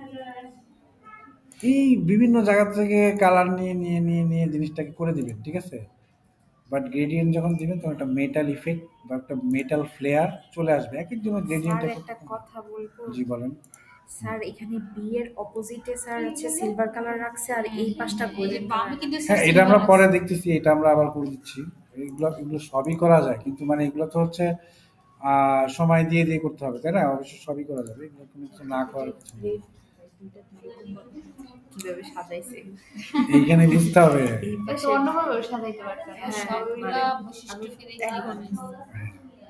Speaker 1: এই বিভিন্ন জায়গা থেকে কালার নিয়ে নিয়ে নিয়ে নিয়ে জিনিসটাকে করে দিবেন, ঠিক আছে? বাট গ্রেডিয়েন্ট যখন দিবেন তখন একটা মেটাল ইফেক্ট বা একটা মেটাল ফ্লেয়ার চলে আসবে। এক একজনের
Speaker 3: স্যার
Speaker 1: গ্রেডিয়েন্ট
Speaker 3: একটা কথা বলবো।
Speaker 1: জি বলেন।
Speaker 3: স্যার এখানে বি এর অপোজিটে স্যার হচ্ছে সিলভার কালার রাখছে আর এই পাশটা গোল্ডেন
Speaker 4: আমি কিন্তু
Speaker 1: হ্যাঁ, এটা আমরা পরে দেখতেছি, এটা আমরা আবার করে দিচ্ছি। এগুলো সবই করা যায়, কিন্তু মানে এগুলো তো হচ্ছে সময় দিয়ে দিয়ে করতে হবে, তাই না? অবশ্য সবই করা যাবে, এগুলো কোনো কিছু না করার কিছু নেই।
Speaker 3: কিভাবে সাজাইছে
Speaker 1: এইখানে বুঝতে হবে।
Speaker 2: একটু অন্যভাবে সাজাইতে পারতেন।
Speaker 4: সবগুলা বৈশিষ্ট্য ফিরে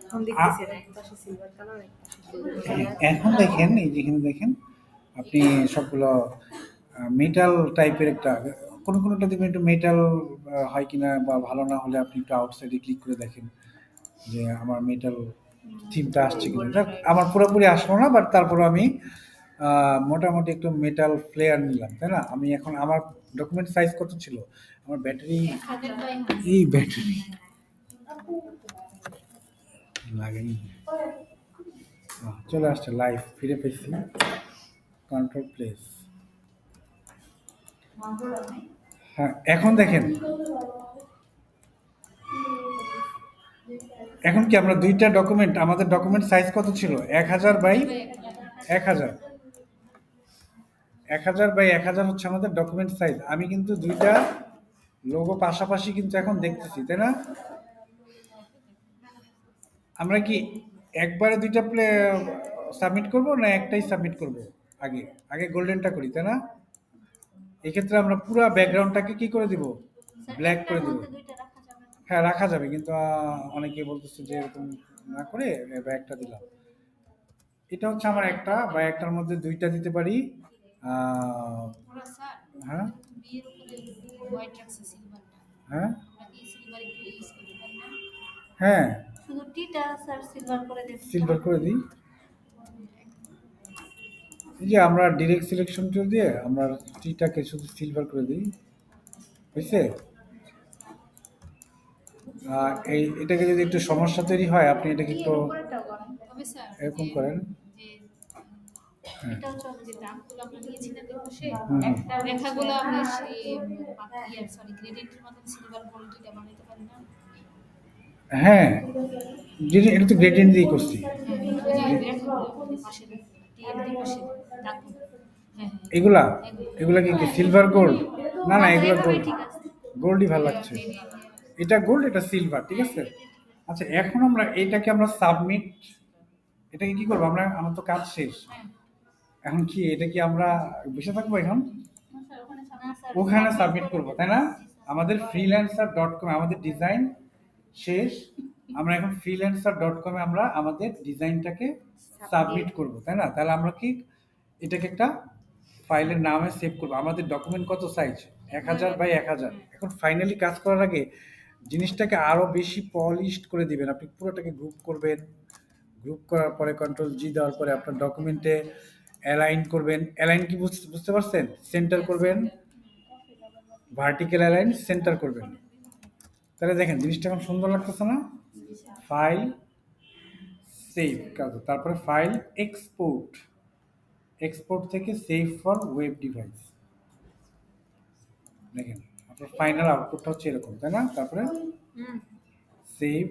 Speaker 3: এখন দেখতেছি এটা এক পাশে সিলভার কালার এক পাশে গোল্ডেন কালার।
Speaker 1: এখন দেখেন, এই যেখানে দেখেন আপনি সবগুলো মেটাল টাইপের একটা, কোনোটা দেখবেন একটু মেটাল হয় কিনা বা ভালো না হলে আপনি একটু আউটসাইডে ক্লিক করে দেখেন যে আমার মেটাল থিমটা আসছে কিনা। এটা আমার পুরোপুরি আসলো না, বাট তারপরে আমি মোটামুটি একটু মেটাল ফ্লেয়ার নিলাম, তাই না? আমি এখন আমার ডকুমেন্ট সাইজ কত ছিল, আমার ব্যাটারি, এই ব্যাটারি লাগেনি, চলে আসছে, লাইভ ফিরে পেয়েছি, কন্ট্রোল প্লেস। হ্যাঁ, এখন দেখেন, এখন কি আমরা দুইটা ডকুমেন্ট, আমাদের ডকুমেন্ট সাইজ কত ছিল? 1000 বাই 1000, 1000 বাই 1000 হচ্ছে আমাদের ডকুমেন্ট সাইজ। আমি কিন্তু দুইটা লোগো পাশাপাশি কিন্তু এখন দেখতেছি, তাই না? আমরা কি একবারে দুইটা সাবমিট করব না একটাই সাবমিট করব? আগে আগে গোল্ডেনটা করি, তাই না? এক্ষেত্রে আমরা পুরো ব্যাকগ্রাউন্ডটাকে কি করে দিব? ব্ল্যাক করে দিব।
Speaker 4: দুইটা রাখা যাবে না?
Speaker 1: হ্যাঁ, রাখা যাবে, কিন্তু অনেকে বলতেছে যে এরকম না করে একটা দিলাম। এটা হচ্ছে আমার একটা, বা একটার মধ্যে দুইটা দিতে পারি।
Speaker 4: ওরা স্যার
Speaker 1: হ্যাঁ
Speaker 4: বিয়ের উপরে হোয়াইট রাখছে সিলভারটা,
Speaker 1: হ্যাঁ
Speaker 4: আমরা কি সিলভার একটু ইউজ করি তাই না?
Speaker 1: হ্যাঁ,
Speaker 4: শুধু টিটা স্যার সিলভার করে দেন।
Speaker 1: সিলভার করে দিই। এই যে আমরা ডিরেক্ট সিলেকশন টুল দিয়ে আমরা টিটাকে শুধু সিলভার করে দিই, বুঝছে? এটাকে যদি একটু সমস্যা তৈরি হয়, আপনি এটাকে একটু
Speaker 4: তবে স্যার
Speaker 1: এরকম করেন।
Speaker 4: যে
Speaker 1: হ্যাঁ।
Speaker 4: এটা হচ্ছে যে দাগগুলো আমরা নিয়েছি না দেখে
Speaker 1: হুম।
Speaker 4: একটা রেখাগুলো আমরা সেই সরি গ্রেডিয়েন্টের মতন সিলভার গোল্ড দিয়ে বানাইতে পারি না?
Speaker 1: হ্যাঁ, এটা তো গ্রেডিয়েন্ট দিয়ে করছি।
Speaker 4: ওই যে রেখাগুলো পাশে টিএমডি পাশে দাগগুলো, হ্যাঁ
Speaker 1: এগুলা এগুলা কি সিলভার গোল্ড? না না, এগুলা
Speaker 4: এভাবে
Speaker 1: গোল্ড,
Speaker 4: ঠিক আছে।
Speaker 1: গোল্ডই ভালো লাগছে। এটা গোল্ড, এটা সিলভার, ঠিক আছে। আচ্ছা, এখন আমরা এটাকে আমরা সাবমিট, এটাকে কি করবো আমরা? আমার তো কাজ শেষ,
Speaker 4: হ্যাঁ
Speaker 1: এখন কি এটা কি আমরা বসে থাকবো এখন?
Speaker 4: না স্যার ওখানে
Speaker 1: ওখানে সাবমিট করবো, তাই না? আমাদের freelancer.com আমাদের ডিজাইন শেষ। আমরা এখন freelancer.com আমরা আমাদের ডিজাইনটাকে সাবমিট করব, তাই না? তাহলে আমরা কি এটাকে একটা ফাইলের নামে সেভ করব। আমাদের ডকুমেন্ট কত সাইজ? 1000 বাই 1000। এখন ফাইনালি কাজ করার আগে জিনিসটাকে আরো বেশি পলিশড করে দিবেন। আপনি পুরোটাকে গ্রুপ করবেন, গ্রুপ করার পরে কন্ট্রোল জি দেওয়ার পরে আপনার ডকুমেন্টে অ্যালাইন করবেন। অ্যালাইন কি বুঝতে পারছেন? সেন্টার করবেন, ভার্টিক্যাল অ্যালাইন সেন্টার করবেন। তাহলে দেখেন জিনিসটা এখন সুন্দর লাগতেছে না? ফাইল সেভ, তারপরে ফাইল এক্সপোর্ট, এক্সপোর্ট থেকে সেভ ফর ওয়েব ডিভাইস। দেখেন আপনার ফাইনাল আউটপুটটা হচ্ছে এরকম, তাই না? তারপরে সেভ,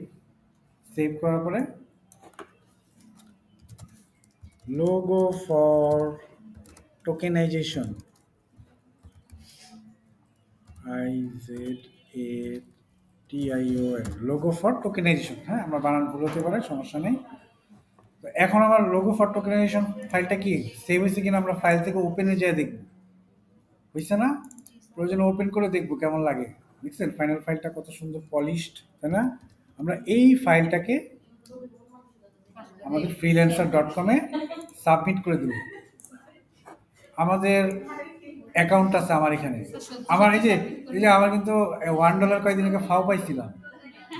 Speaker 1: সেভ করার পরে logo for tokenization, IZATION, logo for tokenization. হ্যাঁ, আমরা বানান ভুল হতে পারে, সমস্যা নেই। তো এখন আমার লোগো ফর টোকেনাইজেশন ফাইলটা কি সেভ হয়েছে কিনা আমরা ফাইল থেকে ওপেনে যেয়ে দেখব, বুঝছে না? প্রয়োজনে ওপেন করে দেখবো কেমন লাগে। দেখছেন ফাইনাল ফাইলটা কত সুন্দর পলিশড, তাই না? আমরা এই ফাইলটাকে আমাদের freelancer.com এ সাবমিট করে দেব। আমাদের অ্যাকাউন্ট আছে আমার এখানে, আমার এই যে আমার কিন্তু $1 কয়েকদিন আগে ফাও পাইছিলাম,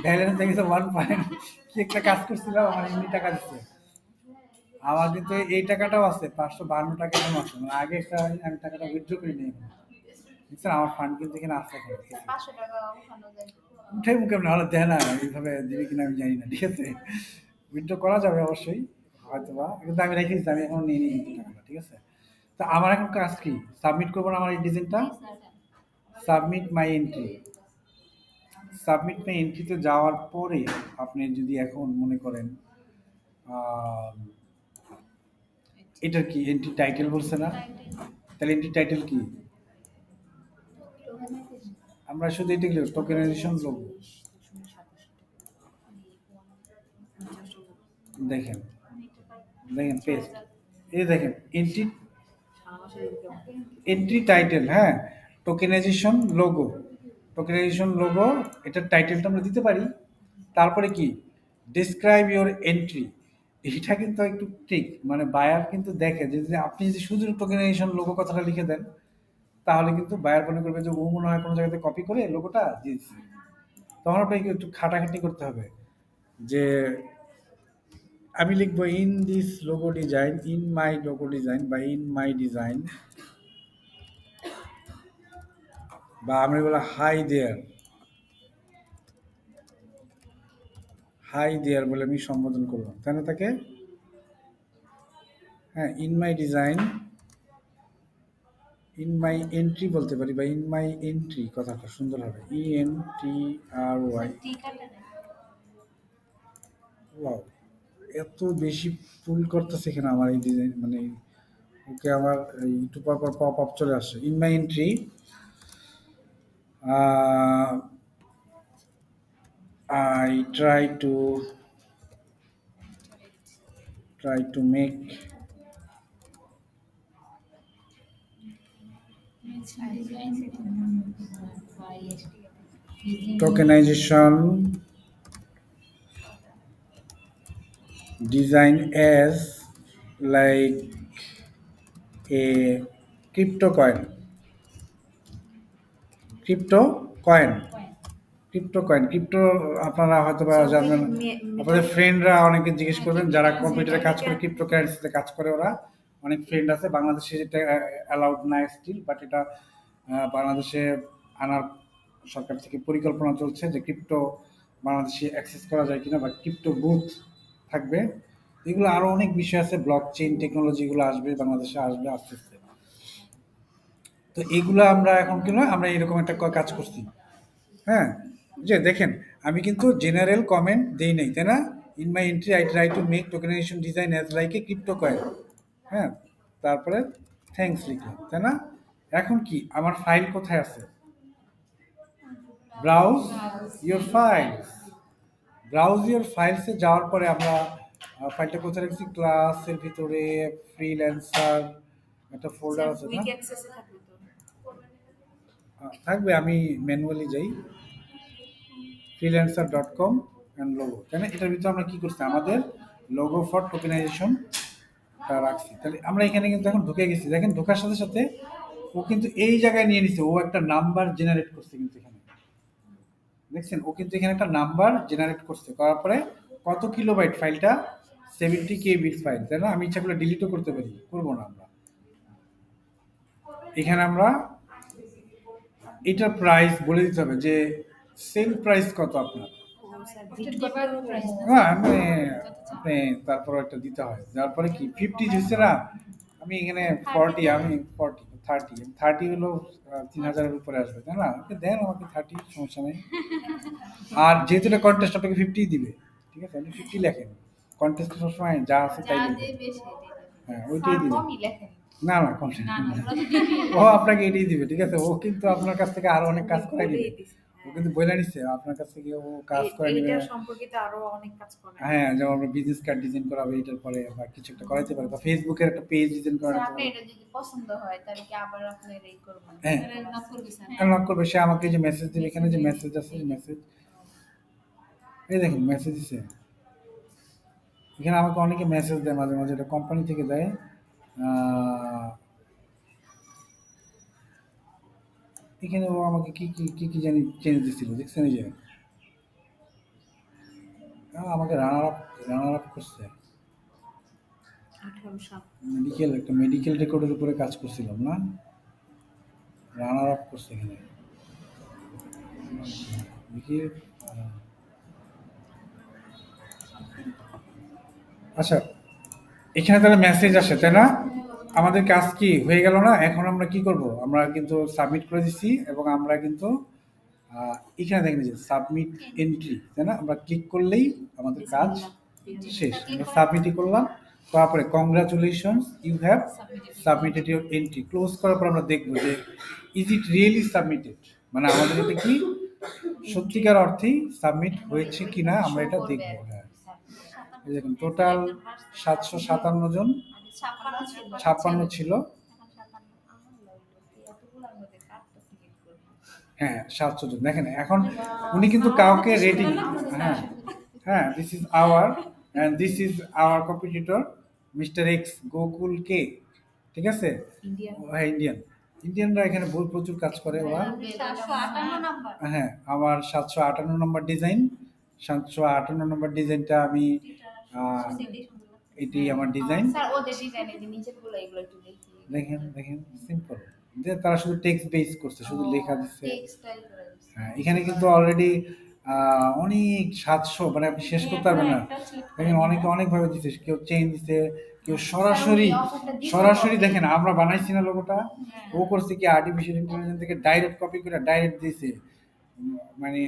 Speaker 1: ব্যালেন্স দেখেছে 1 পয়েন্ট কি একটা কাজ করছিলাম, আমার এমনি টাকা দিচ্ছে। আমার কিন্তু এই টাকাটাও আছে, 552 টাকা এখনো আছে। মানে আগে একটা আমি টাকাটা উইথড্র করে নিই, বুঝছেন? আমার ফান্ড কিন্তু এখানে আছে এখন।
Speaker 2: 500 টাকা উঠানো যায়।
Speaker 1: উঠাই মুখে নাহলে দেয় না, এইভাবে দিবে কিনা আমি জানি না, ঠিক আছে? উইথড্র করা যাবে অবশ্যই, হয়তো বা, কিন্তু আমি রেখে দিচ্ছি, আমি এখন নিয়ে নিই কিন্তু টাকাটা, ঠিক আছে? তো আমার এখন কাজ কি? সাবমিট করবো না আমার এই ডিজাইনটা? Submit my entry, submit my এন্ট্রিতে যাওয়ার পরে আপনি যদি এখন মনে করেন এটার কি এন্ট্রি টাইটেল বলছে না? তাহলে এন্ট্রি টাইটেল কি? আমরা শুধু এটা লিখব টোকেনাইজেশন লোগো। দেখেন দেখেন পেস্ট, এই দেখেন এন্ট্রি, এন্ট্রি টাইটেল, হ্যাঁ, টোকেনাইজেশন লোগো, টোকেনাইজেশন লোগো, এটার টাইটেলটা আমরা দিতে পারি। তারপরে কি? Describe your entry. এটা কিন্তু একটু ঠিক, মানে বায়ার কিন্তু দেখে যে যদি আপনি যদি শুধু টোকেনাইজেশন লোগো কথাটা লিখে দেন, তাহলে কিন্তু বায়ার মনে করবে যে ও মনে হয় কোনো জায়গাতে কপি করে লোগোটা দিয়েছে। তখন আপনাকে একটু খাটাখাটি করতে হবে, যে আমি লিখবো in this logo design, in my logo design, বা ইন মাই ডিজাইন, বা আমরা বলা হাই দেয়ার, হাই দেয়ার বলে আমি সম্বোধন করলাম, তাই না তাকে? হ্যাঁ, in my design in my entry বলতে পারি, বা ইন মাই এন্ট্রি কথাটা সুন্দর হবে, ENTRY।
Speaker 4: টি কাটা নেই।
Speaker 1: ওয়াও, এত বেশি পুল করতেছে এখানে আমার এই ডিজাইন, মানে ওকে আমার একটু পর পর পপ আপ চলে আসে। In my entry I try to make
Speaker 4: design
Speaker 1: tokenization design as like a crypto coin, crypto coin, crypto আপনারা হয়তো বা জানবেন, আপনাদের ফ্রেন্ডরা অনেকে জিজ্ঞেস করবেন যারা কম্পিউটারে কাজ করে, ক্রিপ্টো কারেন্সিতে কাজ করে, ওরা অনেক ফ্রেন্ড আছে। বাংলাদেশে এটা অ্যালাউড না স্টিল, বাট এটা বাংলাদেশে আনার সরকার থেকে পরিকল্পনা চলছে যে ক্রিপ্টো বাংলাদেশে অ্যাক্সেস করা যায় কিনা, বা ক্রিপ্টো বুথ থাকবে। এগুলো আরো অনেক বিষয় আছে, ব্লক চেইন টেকনোলজিগুলো আসবে বাংলাদেশে, আসবে আস্তে আস্তে। তো এগুলো আমরা এখন কিনা আমরা এরকম একটা কাজ করছি। হ্যাঁ, যে দেখেন আমি কিন্তু জেনারেল কমেন্ট দেই নাই, তাই না? In my entry I try to make tokenization design as like a crypto coin. হ্যাঁ, তারপরে থ্যাঙ্কস লিখলাম, তাই না? এখন কি আমার ফাইল কোথায় আছে? Browse your files, browse your ফাইলসে যাওয়ার পরে আমরা ফাইলটা কোথায় রাখছি? ক্লাসের ভিতরে ফ্রিল্যান্সার একটা ফোল্ডার আছে না?
Speaker 3: কুইক অ্যাক্সেসে থাকবে তো।
Speaker 1: থাকবে, আমি ম্যানুয়ালি যাই freelancer.com and logo, তাই না? এটার ভিতরে আমরা কি করছি? আমাদের লোগো ফর টোকেনাইজেশন রাখছি। তাহলে আমরা এখানে কিন্তু এখন ঢুকে গেছি। দেখেন ঢোকার সাথে সাথে ও কিন্তু এই জায়গায় নিয়ে নিছে, ও একটা নাম্বার জেনারেট করছে কিন্তু এখানে, দেখছেন? ও কিন্তু এখানে একটা নাম্বার জেনারেট করছে, করার পরে কত কিলোবাইট ফাইলটা? 70 KB ফাইল, তাই না? আমি ইচ্ছা করলে ডিলিটও করতে পারি, করবো না আমরা। এখানে আমরা এটার প্রাইস বলে দিতে হবে যে সেল প্রাইস কত আপনার। হ্যাঁ, আপনি তারপর একটা দিতে হয়, তারপরে কি 50 হচ্ছে না? আমি এখানে 40, আমি 30 হলো 3000-এর উপরে আসবে, তাই না? ওকে দেন আমাকে 30, সমস্যা নেই। আর যেহেতু এটা কন্টেস্ট, আপনাকে 50 দিবে, ঠিক আছে? আপনি 50 লেখেন, কন্টেস্ট সবসময় যা আছে তাই লিখবেন। হ্যাঁ, ওইটাই দিবে। না না, কন্টেস্ট ও আপনাকে এটাই দিবে, ঠিক আছে? ও কিন্তু আপনার কাছ থেকে আরো অনেক কাজ করাই দিবে। ও কিন্তু বলে নিচ্ছে আপনার কাছ থেকে ও কাজ করে নেবে,
Speaker 3: এটা সম্পর্কিত আরো অনেক কাজ করে।
Speaker 1: হ্যাঁ, যেমন আমরা বিজনেস কার্ড ডিজাইন করাবে এটার পরে, বা কিছু একটা করাইতে পারে, বা ফেসবুকের একটা পেজ ডিজাইন করাতে
Speaker 2: আপনি
Speaker 1: পারে।
Speaker 2: এটা যদি পছন্দ হয় তাহলে কি আবার আপনি এই করবেন?
Speaker 1: হ্যাঁ,
Speaker 4: নক করবে স্যার।
Speaker 1: নক করবে, সে আমাকে যে মেসেজ দিবে, এখানে যে মেসেজ আছে, মেসেজ এই দেখেন মেসেজ দিছে। এখানে আমাকে অনেকে মেসেজ দেয় মাঝে মাঝে, এটা কোম্পানি থেকে দেয়। এখানে ও আমাকে কি কি কি কি জানি চেঞ্জ দিছিল, দেখছেন? এই যে আমাকে রানার আপ করছে।
Speaker 3: 18 সাল
Speaker 1: একটা মেডিকেল রেকর্ডের উপরে কাজ করছিলাম না, রানার আপ করছে এখানে। দেখি, আচ্ছা, এখানে তাহলে মেসেজ আসে, তাই না? আমাদের কাজ কি হয়ে গেল না? এখন আমরা কি করব? আমরা কিন্তু সাবমিট করে দিচ্ছি, এবং আমরা কিন্তু এখানে দেখেন যে সাবমিট এন্ট্রি, তাই না? আমরা ক্লিক করলেই আমাদের কাজ শেষ। আমরা সাবমিটই করলাম, তারপরে congratulations you have submitted your entry. Close করার পর আমরা দেখবো যে ইজ ইট রিয়েলি সাবমিটেড, মানে আমাদের এটা কি সত্যিকার অর্থেই সাবমিট হয়েছে কিনা আমরা এটা দেখবো। হ্যাঁ, এই দেখুন টোটাল 757 জন 56 ছিল। হ্যাঁ, 700 জন। দেখেন এখন উনি কিন্তু কাউকে রেটিং, হ্যাঁ হ্যাঁ, this is our and this is our competitor mister X Gokul কে, ঠিক আছে? হ্যাঁ, ইন্ডিয়ানরা এখানে প্রচুর কাজ করে ওরা।
Speaker 4: 758 নাম্বার।
Speaker 1: হ্যাঁ, আমার 758 নম্বর ডিজাইন, 758 নম্বর ডিজাইনটা আমি এটি আমার ডিজাইন।
Speaker 2: স্যার ওদের ডিজাইনে যে নিচের গুলো এগুলো একটু দেখি।
Speaker 1: দেখেন সিম্পল, যে তারা শুধু টেক্সট বেস করছে, শুধু লেখা দিচ্ছে।
Speaker 2: টেক্সটাইল করে দিচ্ছে।
Speaker 1: হ্যাঁ, এখানে কিন্তু অলরেডি অনেক 700, মানে আপনি শেষ করতে পারবেন না। দেখেন অনেকে অনেকভাবে দিচ্ছে, কেউ চেইন দিচ্ছে, কেউ সরাসরি
Speaker 2: স্যার, উনি offerটা দিতে
Speaker 1: সরাসরি
Speaker 2: হবে।
Speaker 1: দেখেন আমরা বানাইছি না লোগোটা, ও করছে কি আর্টিফিশিয়াল ইন্টেলিজেন্স থেকে ডাইরেক্ট কপি করে ডাইরেক্ট দিয়েছে। মানে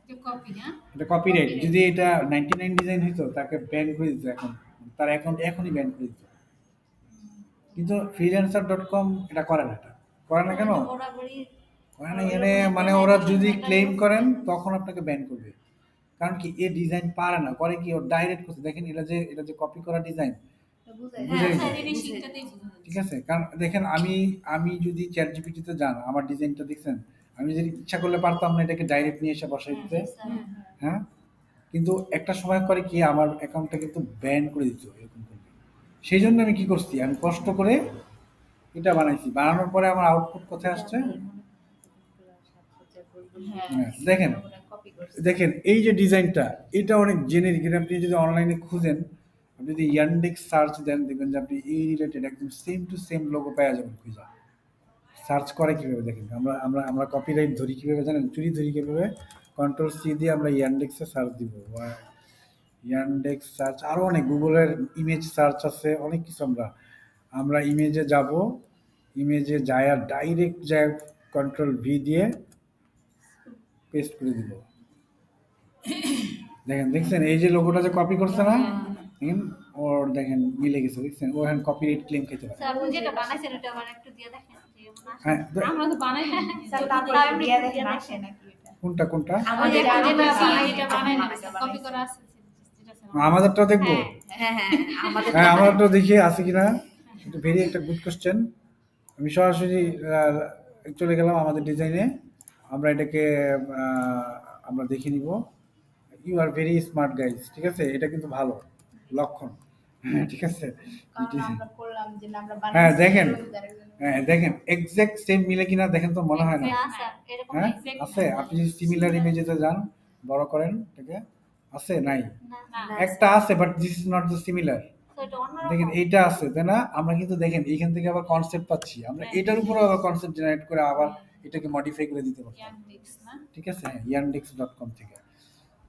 Speaker 4: যে কপি না
Speaker 1: এটা কপিরাইট, যদি এটা 99 ডিজাইন হইতো তাকে ব্যান করে দিত এখন, তার অ্যাকাউন্ট এখনই ব্যান করে দিত। কিন্তু freelancer.com এটা করে না, এটা করে না কেন
Speaker 4: বরাবরই
Speaker 1: করে না, এখানে মানে ওরা যদি ক্লেম করেন তখন আপনাকে ব্যান করবে। কারণ কি এ ডিজাইন পারে না, করে কি ওর ডাইরেক্ট করছে। দেখেন এটা যে কপি করা ডিজাইন,
Speaker 2: বুঝাই
Speaker 1: বুঝে গেছে।
Speaker 4: স্যার রিলেশনটাতেই বোঝা যাচ্ছে।
Speaker 1: ঠিক আছে, কারণ দেখেন আমি যদি চ্যাট জিপিটিতে যান, আমার ডিজাইনটা দেখছেন, আমি যদি ইচ্ছা করলে পারতাম না এটাকে ডাইরেক্ট নিয়ে এসে বসাই দিতে, হ্যাঁ। কিন্তু একটা সময় করে কি আমার অ্যাকাউন্টটা কিন্তু ব্যান করে দিত এরকম করলে। সেই জন্য আমি কি করছি, আমি কষ্ট করে এটা বানাইছি, বানানোর পরে আমার আউটপুট কোথায় আসছে। হ্যাঁ, দেখেন দেখেন এই যে ডিজাইনটা, এটা অনেক জেনেরিক। এটা আপনি যদি অনলাইনে খুঁজেন, আপনি যদি ইয়ান্ডেক্স সার্চ দেন, দেখবেন যে আপনি এই রিলেটেড একদম সেম টু সেম লোগো পাওয়া যাবেন খুঁজে। সার্চ করে কিভাবে দেখেন, আমরা আমরা আমরা কপিরাইট ধরি কিভাবে জানেন, চুরি ধরি কিভাবে, কন্ট্রোল-C দিয়ে আমরা ইয়ান্ডেক্সে সার্চ দিব, ইয়ান্ডেক্স সার্চ, আরও অনেক গুগলের ইমেজ সার্চ আছে, অনেক কিছু। আমরা ইমেজে যাব, ইমেজে যায় ডাইরেক্ট যায় কন্ট্রোল-V দিয়ে পেস্ট করে দিব। দেখেন দেখছেন এই যে লোগোটা যে কপি করছে না, দেখেন ওর দেখেন মিলে গেছে, দেখছেন ও এখন কপিরাইট ক্লেম খেতে পারে।
Speaker 4: স্যার আপনি যেটা বানাইছেন ওটা আবার একটু দিয়ে দেখেন যে এমন আসে।
Speaker 1: হ্যাঁ,
Speaker 4: আমরা তো বানাই না
Speaker 2: স্যার, তারপর দিয়া দেখেন আসে নাকি এটা।
Speaker 1: কোনটা কোনটা
Speaker 4: আমাদের
Speaker 2: যেটা
Speaker 4: যেটা
Speaker 2: বানাইছি,
Speaker 4: এটা বানাই না
Speaker 2: এটা
Speaker 4: কপি করা আছে যেটা স্যার
Speaker 1: আমাদেরটা দেখবো।
Speaker 3: হ্যাঁ হ্যাঁ আমাদের
Speaker 1: হ্যাঁ, আমাদেরটা দেখি আছে কিনা। এটা ভেরি একটা গুড কোশ্চেন। আমি সরাসরি চলে গেলাম আমাদের ডিজাইনে, আমরা এটাকে আমরা দেখে নিব। You are very smart guys, ঠিক আছে, এটা কিন্তু ভালো লক্ষণ। হ্যাঁ, ঠিক আছে।
Speaker 2: কারণ আমরা করলাম যে না, আমরা
Speaker 1: হ্যাঁ,
Speaker 2: বানাইছি,
Speaker 1: দেখেন
Speaker 2: রোজগারের জন্য।
Speaker 1: হ্যাঁ দেখেন এক্সাক্ট সেম মিলে কিনা দেখেন, তো মনে হয় না।
Speaker 4: না স্যার এরকম
Speaker 1: হ্যাঁ
Speaker 4: exact
Speaker 1: আছে, আপনি যদি সিমিলার ইমেজেতে যান, বড় করেন, ঠিক আছে, আছে নাই,
Speaker 4: না
Speaker 1: একটা আছে, but this is not the similar.
Speaker 4: তো এটা অন্যরকম
Speaker 1: দেখেন এইটা আছে, তাই না? আমরা কিন্তু দেখেন এইখান থেকে আবার কনসেপ্ট পাচ্ছি, আমরা এটার উপরে আবার কনসেপ্ট জেনারেট করে আবার এটাকে মডিফাই করে দিতে পারছি,
Speaker 4: ইয়ান্ডেক্স না
Speaker 1: ঠিক আছে। হ্যাঁ, yandex.com থেকে।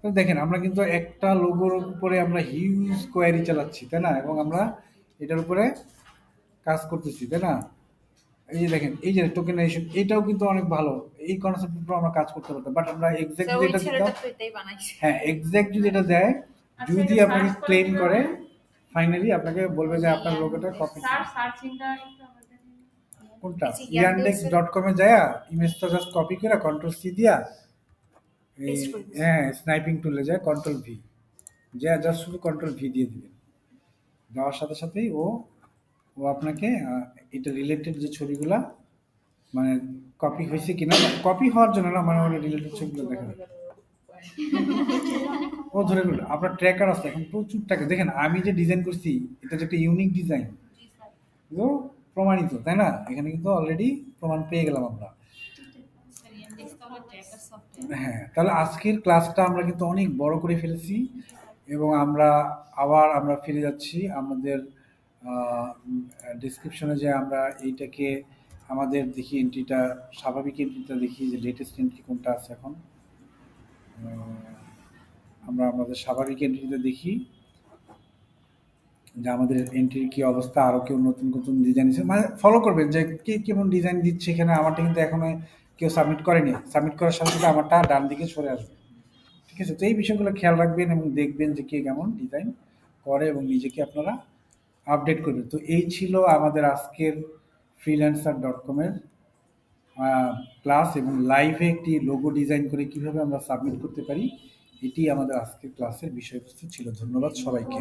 Speaker 1: তো দেখেন আমরা কিন্তু একটা লোগোর উপরে আমরা হিউজ কোয়ারি চালাচ্ছি, তাই না, এবং আমরা এটার উপরে কাজ করতেছি, তাই না। এই যে দেখেন এই যে টোকেনাইজেশন, এটাও কিন্তু অনেক ভালো, এই কনসেপ্টের উপর আমরা কাজ করতে পারতাম, বাট আমরা এক্সাক্ট
Speaker 3: ওই
Speaker 1: যেটা
Speaker 3: ছেলেটা
Speaker 1: দিতাম,
Speaker 3: তো এটাই বানাইছে।
Speaker 1: হ্যাঁ এক্সাক্ট যদি এটা দেয়, যদি
Speaker 4: এটা
Speaker 1: আপনাকে
Speaker 4: search করে
Speaker 1: ক্লেম
Speaker 4: কিভাবে?
Speaker 1: করে, ফাইনালি আপনাকে বলবে যে আপনার লোগোটা কপি।
Speaker 4: সার্চিংটা একটু আমাদের
Speaker 1: কোনটা
Speaker 2: এই যে
Speaker 1: yandex.com এ যায় ইমেজটা জাস্ট কপি করে কন্ট্রোল-C দিয়া এই,
Speaker 3: Paste করে দিছে।
Speaker 1: হ্যাঁ স্নাইপিং টুলে যায় কন্ট্রোল-V, যে জাস্ট শুধু কন্ট্রোল-V দিয়ে দিবেন, দেওয়ার সাথে সাথেই ও ও আপনাকে এটা রিলেটেড যে ছবিগুলা, মানে কপি হয়েছে কিনা, কপি হওয়ার জন্য না, মানে ওর রিলেটেড ছবিগুলো দেখাবে, ও ধরে গেল। আপনার ট্র্যাকার আছে এখন প্রচুর টাকা। দেখেন আমি যে ডিজাইন করছি, এটা যে একটা ইউনিক ডিজাইন,
Speaker 4: জি স্যার
Speaker 1: কিন্তু প্রমাণিত, তাই না, এখানে কিন্তু অলরেডি প্রমাণ পেয়ে গেলাম আমরা।
Speaker 4: স্যার ইয়ান্ডেক্স তো আমার ট্র্যাকার সফটওয়্যার
Speaker 1: হ্যাঁ, তাহলে আজকের ক্লাসটা আমরা কিন্তু অনেক বড় করে ফেলেছি, এবং আমরা ফিরে যাচ্ছি আমাদের ডিসক্রিপশনে, যে আমরা এইটাকে আমাদের দেখি এন্ট্রিটা, স্বাভাবিক এন্ট্রিটা দেখি যে লেটেস্ট এন্ট্রি কোনটা আছে এখন। আমরা আমাদের স্বাভাবিক এন্ট্রিতে দেখি যে আমাদের এন্ট্রির কি অবস্থা, আরও কেউ নতুন নতুন ডিজাইন দিচ্ছে, মানে ফলো করবেন যে কে কেমন ডিজাইন দিচ্ছে। এখানে আমারটা কিন্তু এখনো কেউ সাবমিট করেনি, সাবমিট করার সাথে সাথে আমারটা ডান দিকে সরে আসবে, ঠিক আছে। তো এই বিষয়গুলো খেয়াল রাখবেন এবং দেখবেন যে কে কেমন ডিজাইন করে, এবং নিজেকে আপনারা আপডেট করবেন। তো এই ছিল আমাদের আজকের freelancer.com এর ক্লাস, এবং লাইভে একটি লোগো ডিজাইন করে কিভাবে আমরা সাবমিট করতে পারি, এটি আমাদের আজকের ক্লাসের বিষয়বস্তু ছিল। ধন্যবাদ সবাইকে।